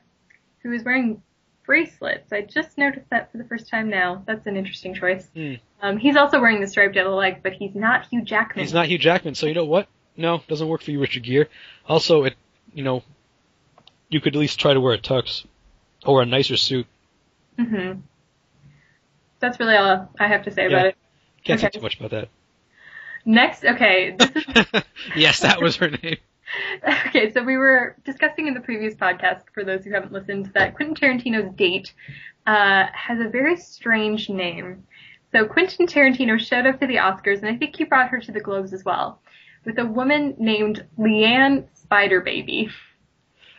who is wearing bracelets. I just noticed that for the first time now. That's an interesting choice. He's also wearing the striped yellow leg, but he's not Hugh Jackman. He's not Hugh Jackman, so you know what? No, doesn't work for you, Richard Gere. Also, you could at least try to wear a tux or a nicer suit. Mm-hmm. That's really all I have to say about it. Can't say too much about that. Next, okay. This is Yes, that was her name. Okay, so we were discussing in the previous podcast, for those who haven't listened, that Quentin Tarantino's date has a very strange name. So Quentin Tarantino showed up to the Oscars, and I think he brought her to the Globes as well, with a woman named Leanne Spiderbaby.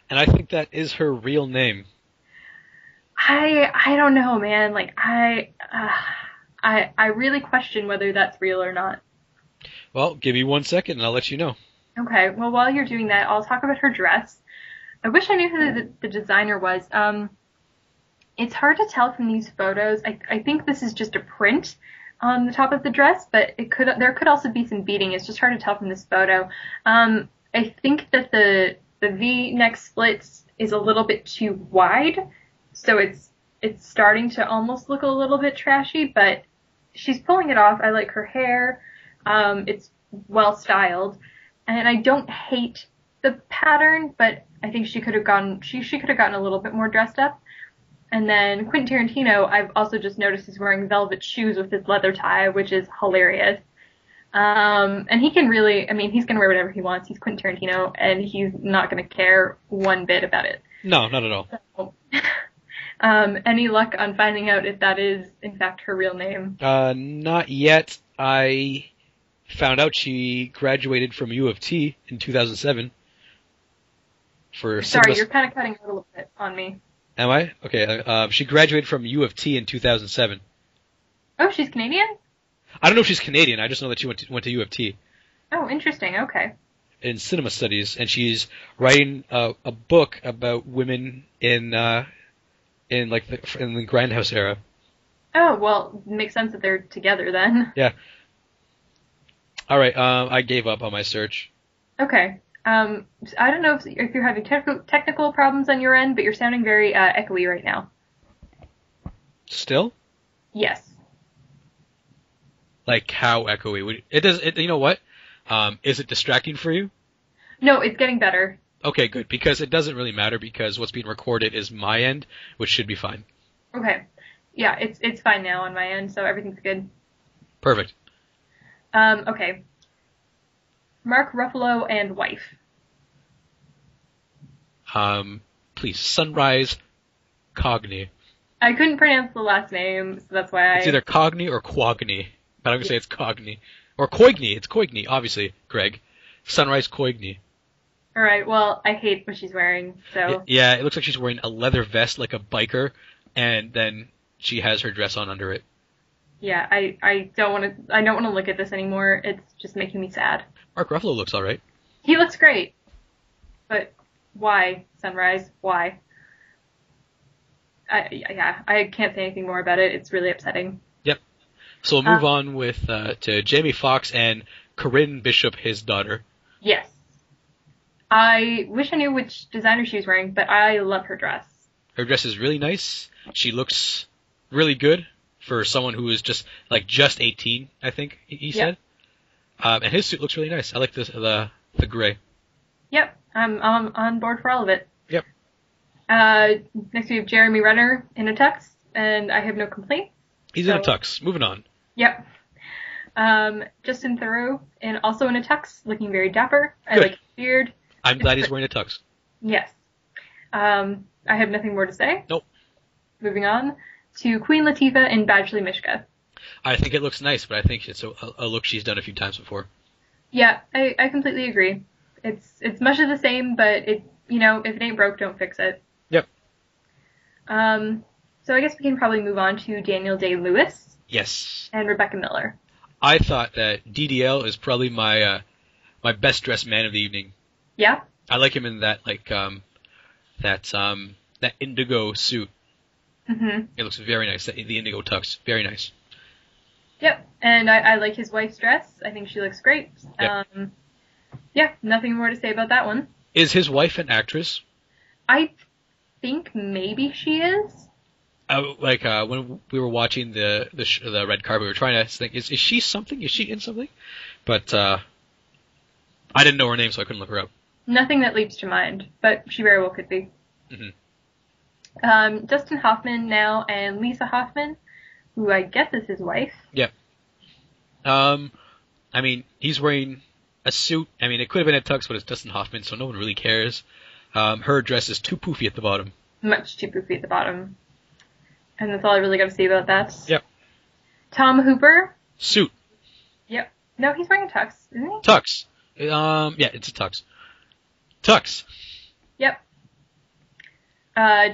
And I think that is her real name. I don't know, man. Like I really question whether that's real or not. Well, give me 1 second and I'll let you know. Okay. Well, while you're doing that, I'll talk about her dress. I wish I knew who the designer was. It's hard to tell from these photos. I think this is just a print on the top of the dress, but there could also be some beading. It's just hard to tell from this photo. I think that the V-neck splits is a little bit too wide. So it's starting to almost look a little bit trashy, but she's pulling it off. I like her hair. It's well styled, and I don't hate the pattern, but I think she could have gotten a little bit more dressed up. And then Quentin Tarantino, I've also just noticed is wearing velvet shoes with his leather tie, which is hilarious. And he can really, I mean, he's gonna wear whatever he wants. He's Quentin Tarantino, and he's not gonna care one bit about it. No, not at all. So, any luck on finding out if that is, in fact, her real name? Not yet. I Found out she graduated from U of T in 2007 for Sorry, cinema. you're kind of cutting a little bit on me. Am I? Okay. She graduated from U of T in 2007. Oh, she's Canadian? I don't know if she's Canadian. I just know that she went to U of T Oh, interesting. Okay. in cinema studies, and she's writing a book about women in the Grindhouse era. Oh, well, makes sense that they're together then. Yeah. All right. I gave up on my search. Okay. I don't know if you're having technical problems on your end, but you're sounding very echoey right now. Still? Yes. Like how echoey? It does. You know what? Is it distracting for you? No, it's getting better. Okay, good. Because it doesn't really matter because what's being recorded is my end, which should be fine. Okay. Yeah, it's fine now on my end, so everything's good. Perfect. Okay. Mark Ruffalo and wife. Please, Sunrise Cogni. I couldn't pronounce the last name, so that's why It's either Cogni or Quagni, but I'm gonna say it's Cogni or Coigny. It's Coigny, obviously, Greg. Sunrise Coigny. All right. Well, I hate what she's wearing, so. Yeah, it looks like she's wearing a leather vest like a biker, and then she has her dress on under it. Yeah, I don't want to look at this anymore. It's just making me sad. Mark Ruffalo looks all right. He looks great, but why, Sunrise? Why? I can't say anything more about it. It's really upsetting. Yep. So we'll move on with to Jamie Foxx and Corinne Bishop, his daughter. Yes. I wish I knew which designer she was wearing, but I love her dress. Her dress is really nice. She looks really good for someone who is just 18, I think he said. And his suit looks really nice. I like the gray. Yep, I'm on board for all of it. Yep. Next we have Jeremy Renner in a tux, and I have no complaints. He's in a tux. Moving on. Yep. Justin Theroux also in a tux, looking very dapper. Good. I like his beard. I'm glad he's wearing a tux. Yes. I have nothing more to say. Nope. Moving on to Queen Latifah in Badgley Mishka. I think it looks nice, but I think it's a look she's done a few times before. Yeah, I completely agree. It's much of the same, but if it ain't broke, don't fix it. Yep. So I guess we can probably move on to Daniel Day-Lewis. Yes. And Rebecca Miller. I thought that DDL is probably my my best dressed man of the evening. Yeah. I like him in that that indigo suit. Mm-hmm. It looks very nice. The indigo tux, very nice. Yep, and I like his wife's dress. I think she looks great. Yep. Yeah, nothing more to say about that one. Is his wife an actress? I think maybe she is. When we were watching the red carpet, we were trying to think: is she something? Is she in something? But I didn't know her name, so I couldn't look her up. Nothing that leaps to mind, but she very well could be. Mm-hmm. Dustin Hoffman now and Lisa Hoffman, who I guess is his wife. Yep. I mean, he's wearing a suit. I mean, it could have been a tux, but it's Dustin Hoffman, so no one really cares. Her dress is too poofy at the bottom. Much too poofy at the bottom. And that's all I really got to say about that. Yep. Tom Hooper. Suit. Yep. No, he's wearing a tux, isn't he? Tux. Yeah, it's a tux. Tux. Yep.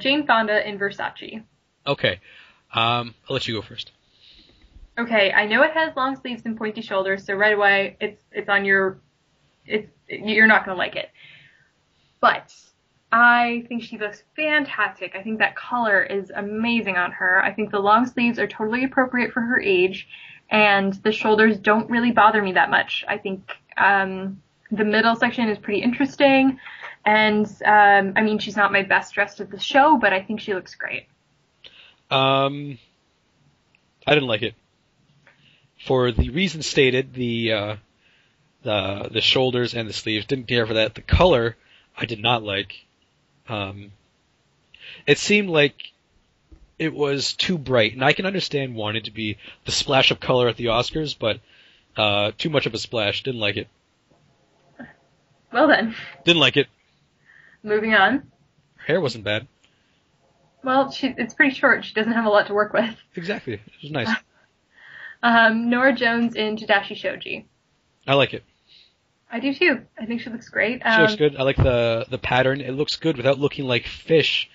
Jane Fonda in Versace. Okay. I'll let you go first. Okay, I know it has long sleeves and pointy shoulders, so right away you're not gonna like it. But I think she looks fantastic. I think that color is amazing on her. I think the long sleeves are totally appropriate for her age, and the shoulders don't really bother me that much. I think the middle section is pretty interesting, and I mean, she's not my best dressed at the show, but I think she looks great. I didn't like it. For the reasons stated, the shoulders and the sleeves, didn't care for that. The color, I did not like. It seemed like it was too bright, and I can understand wanting to be the splash of color at the Oscars, but too much of a splash. Didn't like it. Well then. Didn't like it. Moving on. Her hair wasn't bad. Well, it's pretty short. She doesn't have a lot to work with. Exactly. It was nice. Nora Jones in Tadashi Shoji. I like it. I do too. I think she looks great. She looks good. I like the pattern. It looks good without looking like fish.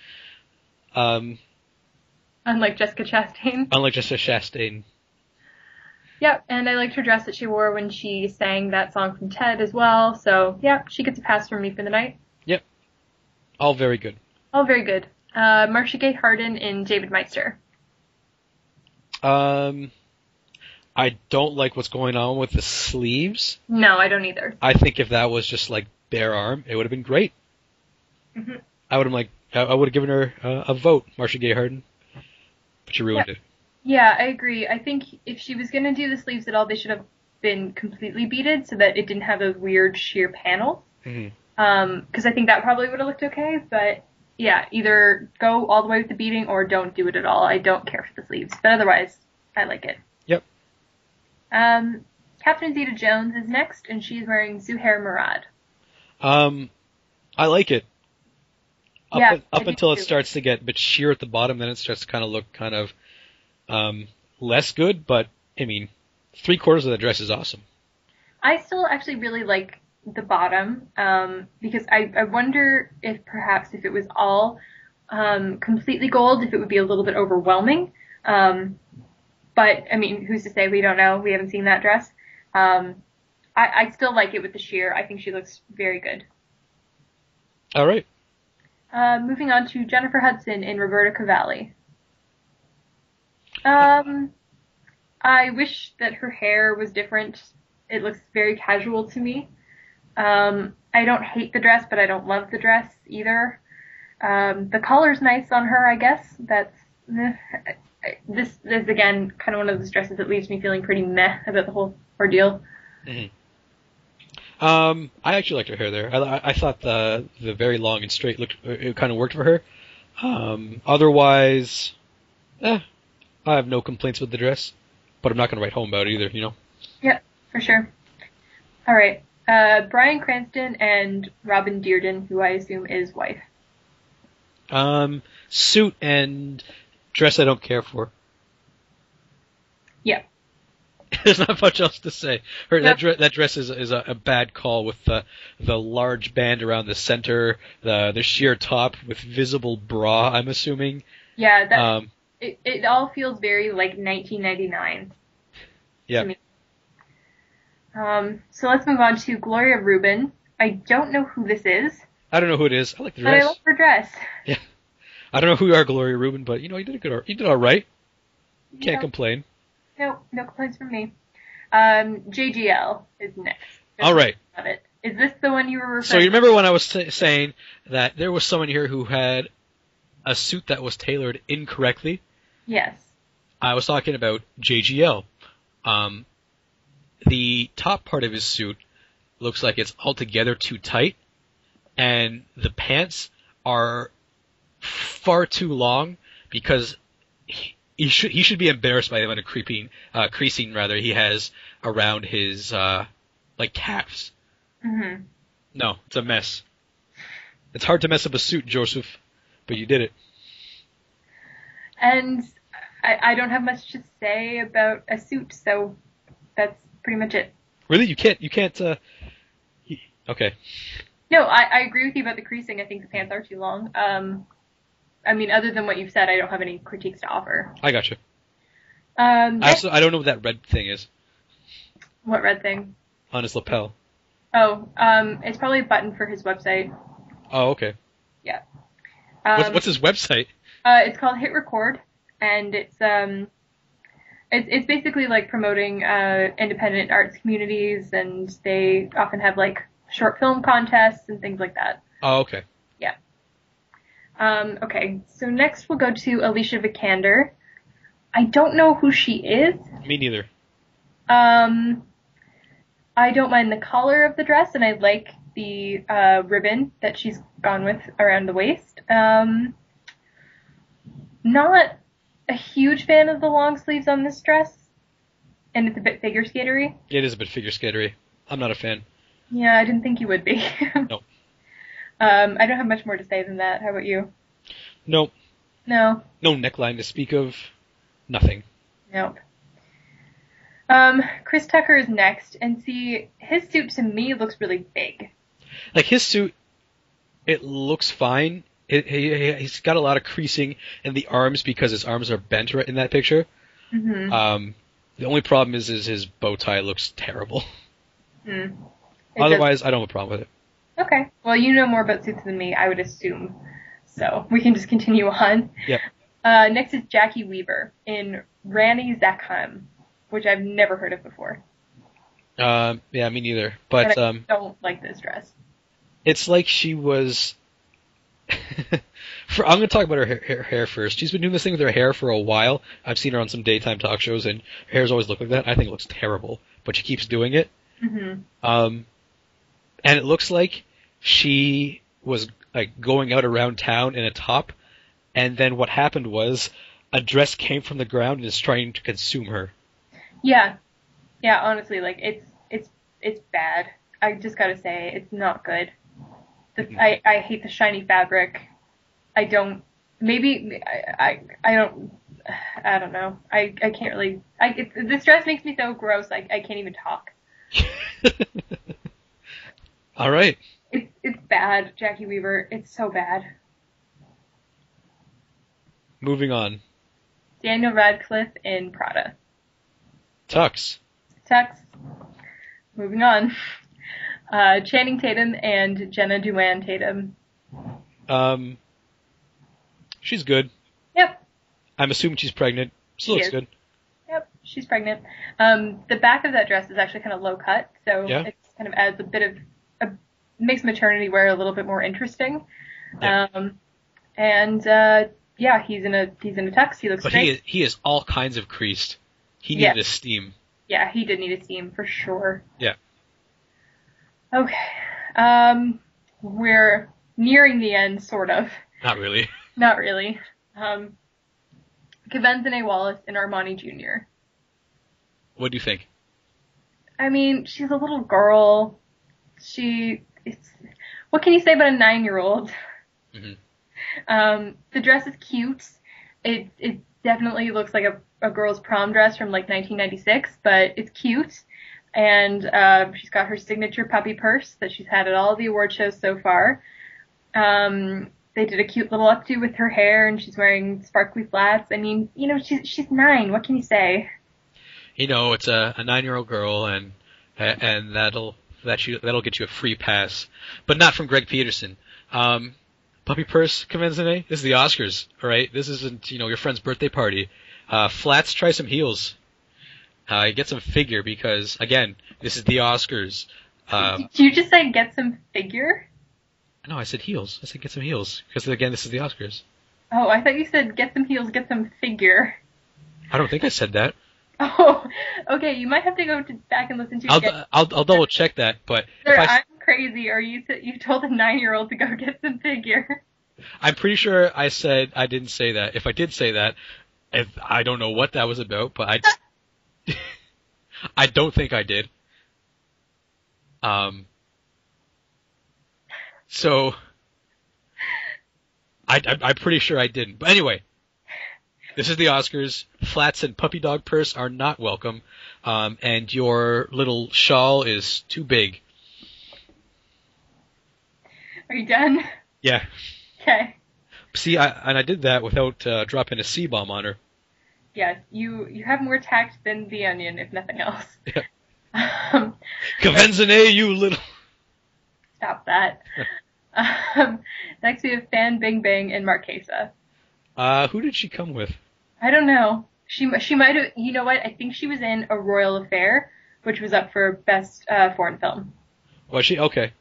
Unlike Jessica Chastain. Unlike just a Chastain. Yep, and I liked her dress that she wore when she sang that song from Ted as well. So, yeah, she gets a pass from me for the night. Yep. All very good. All very good. Marcia Gay Harden in David Meister. I don't like what's going on with the sleeves. No, I don't either. I think if that was just like bare arm, it would have been great. Mm-hmm. I would have given her a vote, Marcia Gay Harden. But you ruined it. Yeah, I agree. I think if she was going to do the sleeves at all, they should have been completely beaded so that it didn't have those weird sheer panels. Mm-hmm. Because I think that probably would have looked okay. But yeah, either go all the way with the beading or don't do it at all. I don't care for the sleeves. But otherwise, I like it. Yep. Captain Zeta Jones is next, and she's wearing Zuhair Murad. I like it. Up until it too. starts to get a bit sheer at the bottom, then it starts to kind of look kind of less good. But I mean, 3/4 of the dress is awesome. I still actually really like the bottom because I wonder if perhaps if it was all completely gold, if it would be a little bit overwhelming. But I mean, who's to say? We don't know. We haven't seen that dress. I still like it with the sheer. I think she looks very good. All right. Moving on to Jennifer Hudson in Roberta Cavalli. I wish that her hair was different. It looks very casual to me. I don't hate the dress, but I don't love the dress either. The color's nice on her, I guess. This is again kind of one of those dresses that leaves me feeling pretty meh about the whole ordeal. Mm-hmm. I actually liked her hair there. I thought the very long and straight it kind of worked for her. Otherwise, I have no complaints with the dress, but I'm not going to write home about it either, you know? Yeah, for sure. All right. Bryan Cranston and Robin Dearden, who I assume is wife. Suit and dress I don't care for. Yeah. There's not much else to say. Yep. That dress is a bad call with the large band around the center, the sheer top with visible bra, I'm assuming. Yeah, it all feels very like 1999. Yeah. To me. So let's move on to Gloria Rubin. I don't know who this is. I don't know who it is. I like the But dress. I love her dress. Yeah. I don't know who you are, Gloria Rubin, but you did all right. Can't complain. No complaints from me. JGL is next. All right. Love it. Is this the one you were referring to? So you remember when I was saying that there was someone here who had a suit that was tailored incorrectly? Yes. I was talking about JGL. The top part of his suit looks like it's altogether too tight, and the pants are far too long because he should be embarrassed by the amount of creasing he has around his like calves. Mm-hmm. No, it's a mess. It's hard to mess up a suit, Joseph, but you did it. And I don't have much to say about a suit, so that's pretty much it. Really, you can't. Okay. No, I agree with you about the creasing. I think the pants are too long. I mean, other than what you've said, I don't have any critiques to offer. I gotcha. I I don't know what that red thing is What red thing? on his lapel. Oh, it's probably a button for his website. Oh, okay. Yeah. What's his website? It's called Hit Record, and it's basically like promoting independent arts communities, and they often have like short film contests and things like that. Oh, okay. Yeah. Okay, so next we'll go to Alicia Vikander. I don't know who she is. Me neither. I don't mind the color of the dress, and I like the ribbon that she's gone with around the waist. Not a huge fan of the long sleeves on this dress, and it's a bit figure skatery. It is a bit figure skatery. I'm not a fan. Yeah, I didn't think you would be. No. I don't have much more to say than that. How about you? Nope. No. No neckline to speak of. Nothing. Nope. Chris Tucker is next, and see, his suit to me looks really big. Like his suit, it looks fine. He's got a lot of creasing in the arms because his arms are bent right in that picture. Mm-hmm. The only problem is his bow tie looks terrible. Mm. Otherwise, I don't have a problem with it. Okay. Well, you know more about suits than me, I would assume. So we can just continue on. Yep. Next is Jackie Weaver in Rani Zakheim, which I've never heard of before. Yeah, me neither. But and I don't like this dress. It's like she was. I'm going to talk about her hair first. She's been doing this thing with her hair for a while. I've seen her on some daytime talk shows, and her hair's always looked like that. I think it looks terrible, but she keeps doing it. Mm-hmm. And it looks like she was like going out around town in a top, and then what happened was a dress came from the ground and is trying to consume her. Yeah, honestly, like it's bad. I just gotta say, it's not good. I hate the shiny fabric. I don't know. I can't really. This dress makes me so gross. I can't even talk. All right. It's bad, Jackie Weaver. It's so bad. Moving on. Daniel Radcliffe in Prada. Tux. Moving on. Channing Tatum and Jenna Dewan Tatum. She's good. Yep. I'm assuming she's pregnant. She looks good. Yep, she's pregnant. The back of that dress is actually kind of low cut, so it kind of adds a bit of makes maternity wear a little bit more interesting. Yeah. He's in a tux. He looks great. But he is all kinds of creased. He needed a steam. Yeah, he did need a steam for sure. Yeah. Okay. We're nearing the end, sort of. Not really. Not really. Kavenzane Wallace and Armani Jr. What do you think? I mean, she's a little girl. What can you say about a 9-year-old? Mm-hmm. The dress is cute. It definitely looks like a girl's prom dress from like 1996, but it's cute. And she's got her signature puppy purse that she's had at all the award shows so far. They did a cute little updo with her hair, and she's wearing sparkly flats. I mean, she's 9. What can you say? It's a 9-year-old girl, and that'll get you a free pass, but not from Greg Peterson. Puppy purse, Kavenzane. This is the Oscars, all right? This isn't your friend's birthday party. Flats, try some heels. Get some figure because again, this is the Oscars. Did you just say get some figure? No, I said heels. I said get some heels because again, this is the Oscars. Oh, I thought you said get some heels, get some figure. I don't think I said that. Oh, okay. You might have to go back and listen to. I'll double check that. But Sir, I'm crazy. Or you told a 9-year-old to go get some figure. I'm pretty sure I said I didn't say that. If I did say that, I don't know what that was about, but I don't think I did. So I'm pretty sure I didn't. But anyway, this is the Oscars. Flats and puppy dog purse are not welcome, and your little shawl is too big. Are you done? Yeah. Okay. See, I did that without dropping a C-bomb on her. Yes, you have more tact than the Onion, if nothing else. Yeah. Kavenzane, you little... Stop that. Next we have Fan Bingbing and Marquesa. Who did she come with? I don't know. She might have... You know what? I think she was in A Royal Affair, which was up for Best Foreign Film. Was she? Okay.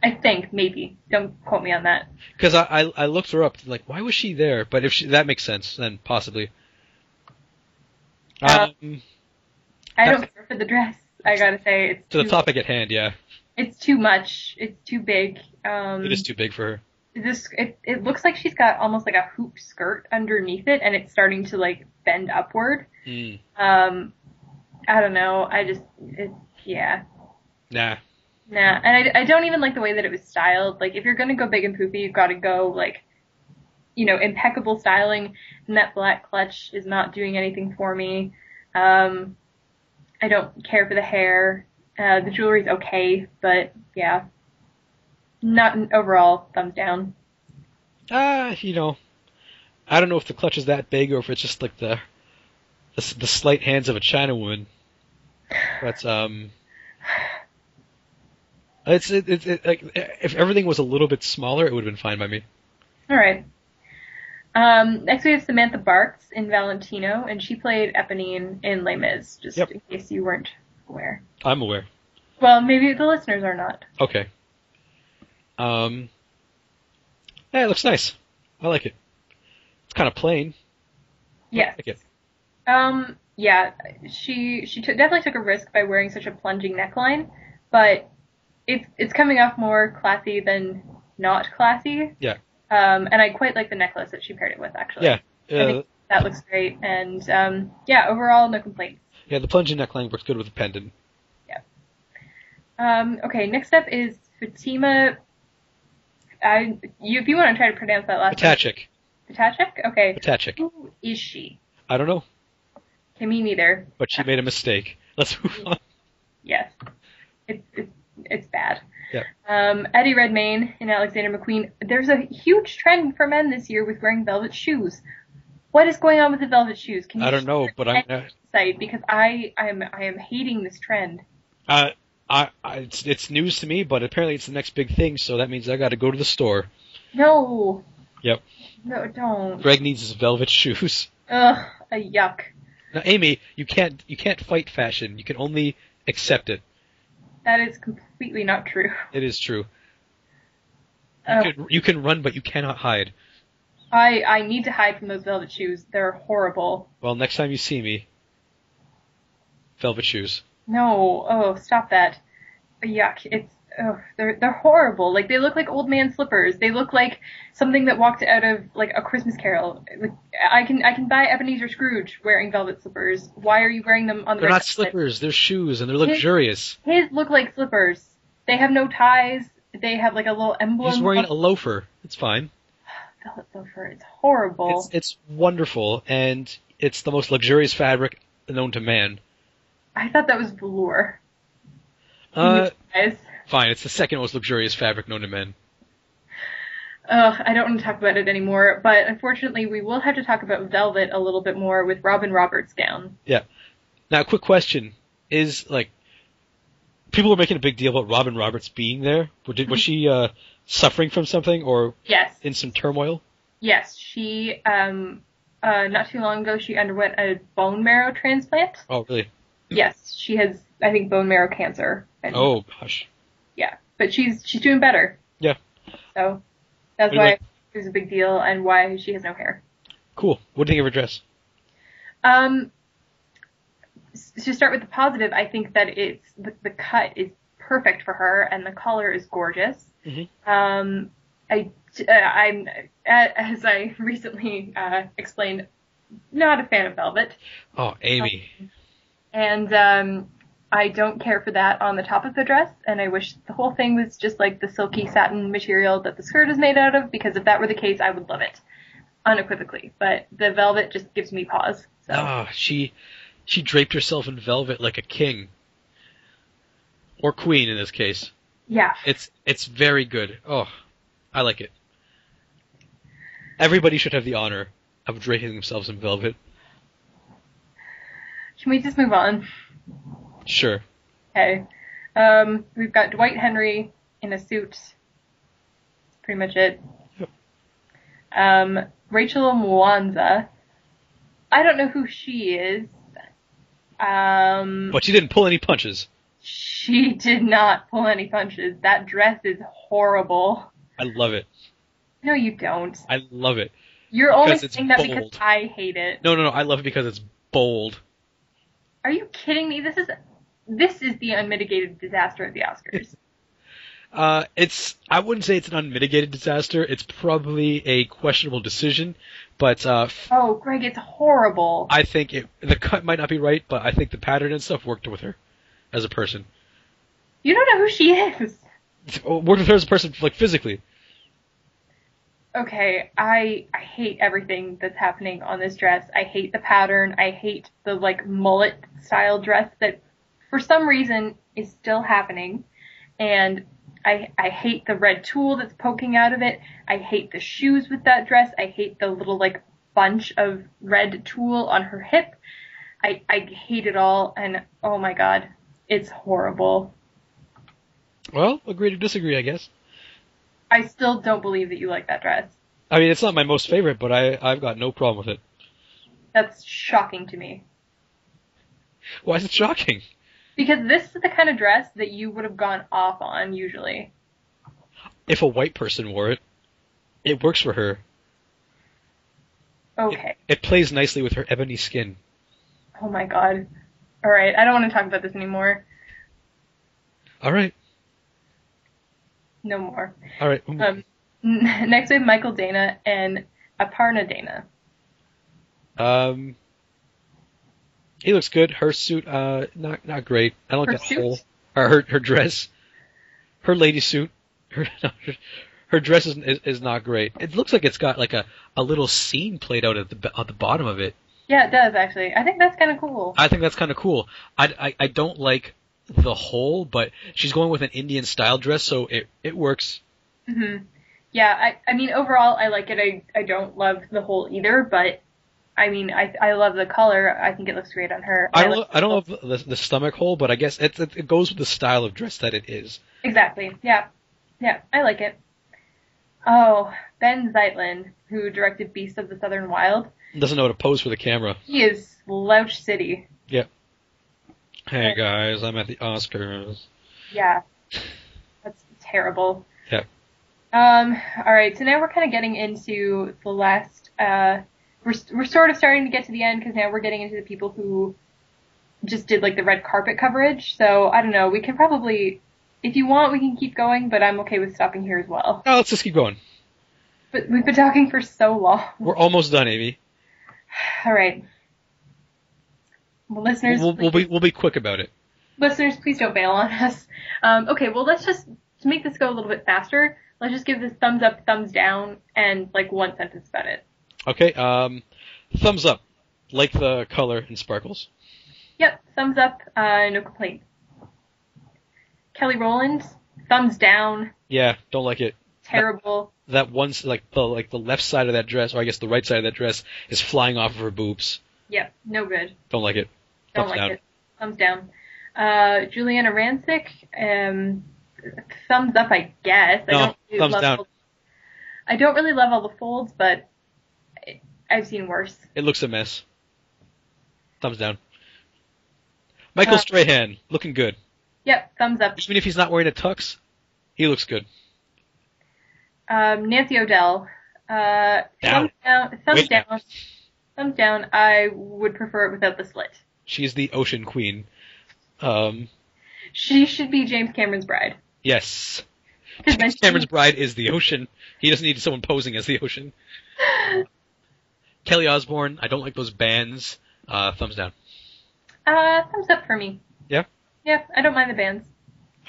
I think, maybe. Don't quote me on that. Because I looked her up, like, why was she there? But if that makes sense, then possibly. I don't care for the dress. I gotta say, it's to the topic at hand. Yeah, it's too much. It's too big. It is too big for her. It looks like she's got almost like a hoop skirt underneath it, and it's starting to like bend upward. I don't know. Nah. And I don't even like the way that it was styled. Like, if you're gonna go big and poofy, you've got to go like, impeccable styling. And that black clutch is not doing anything for me. I don't care for the hair. The jewelry's okay, but yeah, not an overall thumbs down. You know, I don't know if the clutch is that big or if it's just like the slight hands of a China woman. But like if everything was a little bit smaller, it would have been fine by me. All right. Next we have Samantha Barks in Valentino, and she played Eponine in Les Mis, just Yep. in case you weren't aware. I'm aware. Well, maybe the listeners are not. Okay. Yeah, it looks nice. I like it. It's kind of plain. Yes. I like it. Yeah, she definitely took a risk by wearing such a plunging neckline, but it's coming off more classy than not classy. Yeah. And I quite like the necklace that she paired it with, actually. Yeah. I think that looks great, and yeah, overall, no complaints. Yeah, the plunging neckline works good with the pendant. Yeah. Okay, next up is Fatima. If you want to try to pronounce that last name. Patachik. Patachik? Okay. Patachik. Who is she? I don't know, Okay, me neither. but she made a mistake. Let's move on. Yes. It's bad. Yeah. Eddie Redmayne and Alexander McQueen. There's a huge trend for men this year with wearing velvet shoes. What is going on with the velvet shoes? Can you I don't know, but I'm. insight, because I am hating this trend. It's news to me, but apparently it's the next big thing, so that means I got to go to the store. No. Yep. No, don't. Greg needs his velvet shoes. Ugh, a yuck. Now, Amy, you can't fight fashion. You can only accept it. That is completely not true. It is true. Oh. You can run, but you cannot hide. I need to hide from those velvet shoes. They're horrible. Well, next time you see me, velvet shoes. No. Oh, stop that. Yuck. They're horrible. Like, they look like old man slippers. They look like something that walked out of, like, A Christmas Carol. Like, I can buy Ebenezer Scrooge wearing velvet slippers. Why are you wearing them on the They're red not carpet? slippers. They're shoes, and they're luxurious. His look like slippers. They have no ties. They have, like, a little emblem. He's wearing a loafer. It's fine. Velvet loafer. It's horrible. It's wonderful, and it's the most luxurious fabric known to man. I thought that was velour. Fine. Guys. It's the second most luxurious fabric known to men. I don't want to talk about it anymore, but unfortunately we will have to talk about velvet a little bit more with Robin Roberts' gown. Yeah. Now, quick question. Is, like, people are making a big deal about Robin Roberts being there. Was she suffering from something or Yes. in some turmoil? Yes, she, not too long ago, she underwent a bone marrow transplant. Oh, really? Yes, she has, I think, bone marrow cancer. And, Oh, gosh. yeah, but she's doing better. Yeah. So that's why it was a big deal and why she has no hair. Cool. What do you think of her dress? To start with the positive, I think that it's the cut is perfect for her and the color is gorgeous. Mm-hmm. I'm, as I recently explained, not a fan of velvet. Oh, Amy. And I don't care for that on the top of the dress, and I wish the whole thing was just like the silky satin material that the skirt is made out of, because if that were the case, I would love it. Unequivocally. But the velvet just gives me pause. So. Ah, she draped herself in velvet like a king. Or queen in this case. Yeah. It's very good. Oh, I like it. Everybody should have the honor of draping themselves in velvet. Can we just move on? Sure. Okay. We've got Dwight Henry in a suit. That's pretty much it. Yep. Rachel Mwanza. I don't know who she is. But she didn't pull any punches. She did not pull any punches. That dress is horrible. I love it. No, you don't. I love it. You're only Because it's saying that bold. because I hate it. No, I love it because it's bold. Are you kidding me? This is the unmitigated disaster of the Oscars. I wouldn't say it's an unmitigated disaster. It's probably a questionable decision, but Oh, Greg, it's horrible. I think the cut might not be right, but I think the pattern and stuff worked with her as a person. You don't know who she is. Worked with her as a person, like, physically. Okay, I hate everything that's happening on this dress. I hate the pattern. I hate the, like, mullet style dress that for some reason is still happening. And I hate the red tulle that's poking out of it. I hate the shoes with that dress. I hate the little like bunch of red tulle on her hip. I hate it all, and oh my god, it's horrible. Well, agree to disagree, I guess. I still don't believe that you like that dress. I mean, it's not my most favorite, but I've got no problem with it. That's shocking to me. Why is it shocking? Because this is the kind of dress that you would have gone off on, usually. If a white person wore it, it works for her. Okay. It plays nicely with her ebony skin. Oh my god. Alright, I don't want to talk about this anymore. Alright. No more. Alright. Next we have Michael Dana and Aparna Dana. He looks good. Her suit, not great. I don't like that suit? whole, or her dress. Her lady suit. Her dress is not great. It looks like it's got like a little scene played out at the bottom of it. Yeah, it does actually. I think that's kind of cool. I think that's kind of cool. I don't like the whole, but she's going with an Indian style dress, so it works. Mhm. Yeah, I mean overall I like it. I don't love the whole either, but I mean I love the color. I think it looks great on her. I don't love the stomach hole, but I guess it goes with the style of dress that it is. Exactly. Yeah. Yeah, I like it. Oh, Ben Zeitlin, who directed Beast of the Southern Wild. Doesn't know how to pose for the camera. He is Slouch City. Yep. Hey guys, I'm at the Oscars. Yeah. That's terrible. Yeah. Alright, so now we're kind of getting into the last, we're sort of starting to get to the end because now we're getting into the people who just did like the red carpet coverage. So, I don't know, we can probably, if you want, we can keep going, but I'm okay with stopping here as well. Oh, let's just keep going. But we've been talking for so long. We're almost done, Amy. Alright. Well, listeners, we'll be quick about it. Listeners, please don't bail on us. Okay, well, let's just, to make this go a little bit faster, let's just give this thumbs up, thumbs down, and like one sentence about it. Okay, thumbs up. Like the color and sparkles. Yep, thumbs up, no complaint. Kelly Rowland, thumbs down. Yeah, don't like it. Terrible. That one, like the left side of that dress, or I guess the right side of that dress, is flying off of her boobs. Yep, no good. Don't like it. Don't Thumbs like down. it. Thumbs down. Juliana Rancic, thumbs up, I guess. No, thumbs down. I don't really love all the folds, but I've seen worse. It looks a mess. Thumbs down. Michael Strahan, looking good. Yep, thumbs up. Even if he's not wearing a tux, he looks good. Nancy O'Dell, Down. thumbs down. Thumbs Way down. down. Thumbs down. I would prefer it without the slit. She's the ocean queen. She should be James Cameron's bride. Yes. 'Cause James Cameron's bride is the ocean. He doesn't need someone posing as the ocean. Kelly Osbourne, I don't like those bands. Thumbs down. Thumbs up for me. Yeah? Yeah, I don't mind the bands.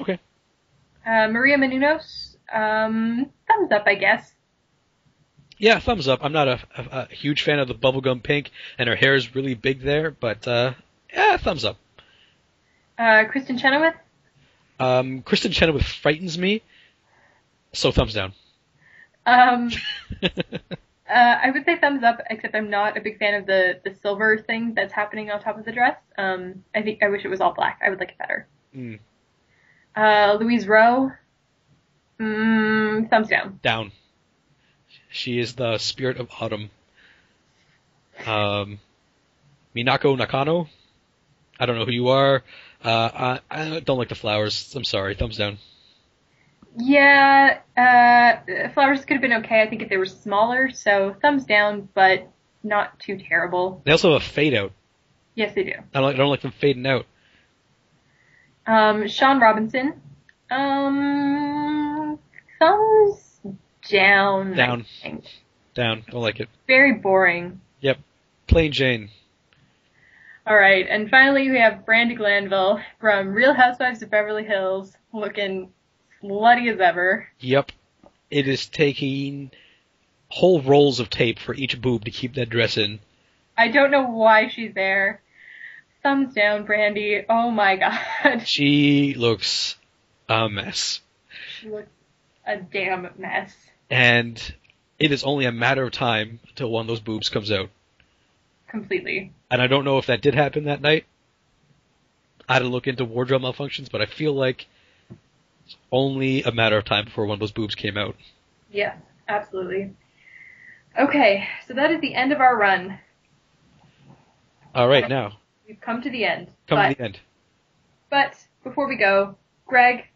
Okay. Maria Menounos, thumbs up, I guess. Yeah, thumbs up. I'm not a huge fan of the bubblegum pink, and her hair is really big there, but yeah, thumbs up. Kristen Chenoweth? Kristen Chenoweth frightens me, so thumbs down. I would say thumbs up, except I'm not a big fan of the silver thing that's happening on top of the dress. I wish it was all black. I would like it better. Louise Rowe, thumbs down. Down. She is the spirit of autumn. Minako Nakano, I don't know who you are. I don't like the flowers. I'm sorry. Thumbs down. Yeah, flowers could have been okay, I think, if they were smaller, so thumbs down, but not too terrible. They also have a fade out. Yes, they do. I don't like them fading out. Sean Robinson, thumbs down. Down. I think. Down. Don't like it. Very boring. Yep. Plain Jane. Alright, and finally we have Brandi Glanville from Real Housewives of Beverly Hills, looking slutty as ever. Yep. It is taking whole rolls of tape for each boob to keep that dress in. I don't know why she's there. thumbs down, Brandy. Oh my god. She looks a mess. She looks a damn mess. And it is only a matter of time until one of those boobs comes out. Completely. And I don't know if that did happen that night. I had to look into wardrobe malfunctions, but I feel like it's only a matter of time before one of those boobs came out. Yeah, absolutely. Okay, so that is the end of our run. All right, now. We've come to the end. To the end. But before we go, Greg,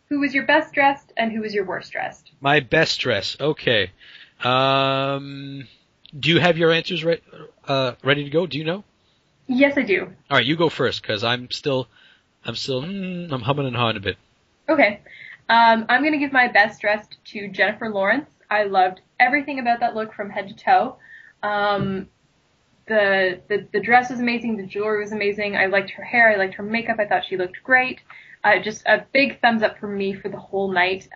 who was your best dressed and who was your worst dressed? My best dress. Okay. Do you have your answers ready to go? Do you know? Yes, I do. All right, you go first, because I'm humming and hawing a bit. Okay. I'm going to give my best dressed to Jennifer Lawrence. I loved everything about that look from head to toe. The dress was amazing. The jewelry was amazing. I liked her hair. I liked her makeup. I thought she looked great. Just a big thumbs up for me for the whole night.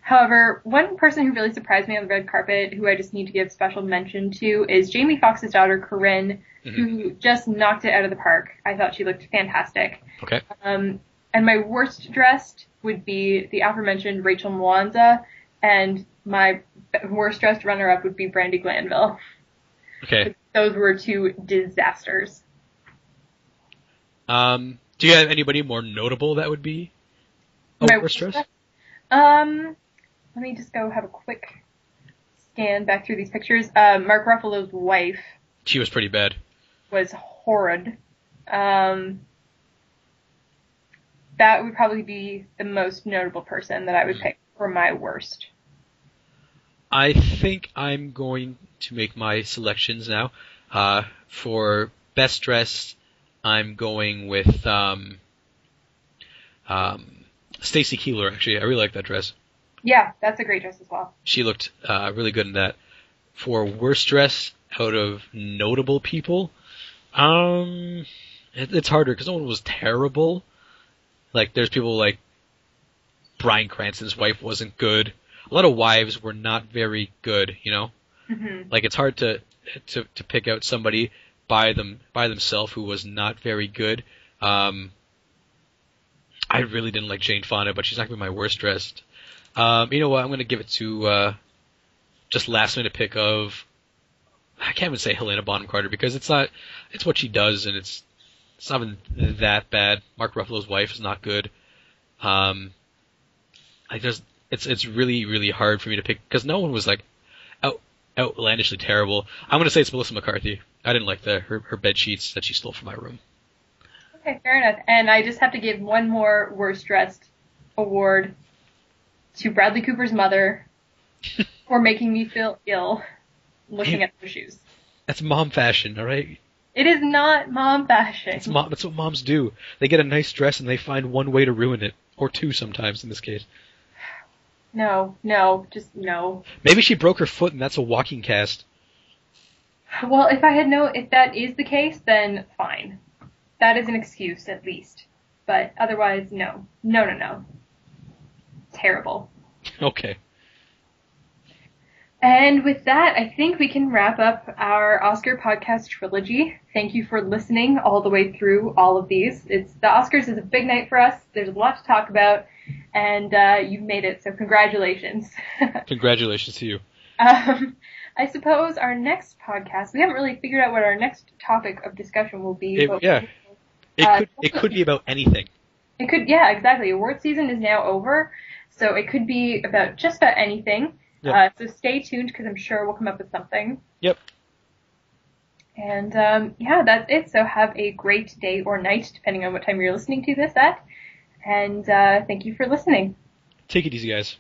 However, one person who really surprised me on the red carpet, who I just need to give special mention to, is Jamie Foxx's daughter, Corinne, who just knocked it out of the park. I thought she looked fantastic. Okay. And my worst dressed would be the aforementioned Rachel Mwanza, and my worst dressed runner-up would be Brandi Glanville. Okay. Those were two disasters. Do you have anybody more notable that would be a worst dress? Let me just go have a quick scan back through these pictures. Mark Ruffalo's wife. She was pretty bad. Was horrid. That would probably be the most notable person that I would pick for my worst. I think I'm going to make my selections now. For best dressed, I'm going with Stacy Keeler, actually. I really like that dress. Yeah, that's a great dress as well. She looked really good in that. For worst dress out of notable people, it's harder because no one was terrible. Like, there's people like Bryan Cranston's wife wasn't good. A lot of wives were not very good, you know? Mm-hmm. Like, it's hard to pick out somebody by themselves who was not very good. I really didn't like Jane Fonda, but she's not going to be my worst dressed. You know what? I'm going to give it to just last minute pick of, I can't even say Helena Bonham Carter because it's what she does and it's not even that bad. Mark Ruffalo's wife is not good. It's really, really hard for me to pick because no one was like outlandishly terrible. I'm going to say it's Melissa McCarthy. I didn't like her bed sheets that she stole from my room. Okay, fair enough. And I just have to give one more worst dressed award to Bradley Cooper's mother for making me feel ill looking at her shoes. That's mom fashion, all right? It is not mom fashion. That's what moms do. They get a nice dress and they find one way to ruin it. Or two sometimes in this case. No, just no. Maybe she broke her foot and that's a walking cast. Well, if that is the case, then fine. That is an excuse, at least. But otherwise, no. No. Terrible. Okay. And with that, I think we can wrap up our Oscar podcast trilogy. Thank you for listening all the way through all of these. The Oscars is a big night for us. There's a lot to talk about, and you've made it, so congratulations. Congratulations to you. I suppose our next podcast, we haven't really figured out what our next topic of discussion will be. It could be about anything. It could, yeah, exactly. Award season is now over, so it could be about just about anything. Yep. So stay tuned because I'm sure we'll come up with something. Yep. And that's it. So have a great day or night, depending on what time you're listening to this at. And thank you for listening. Take it easy, guys.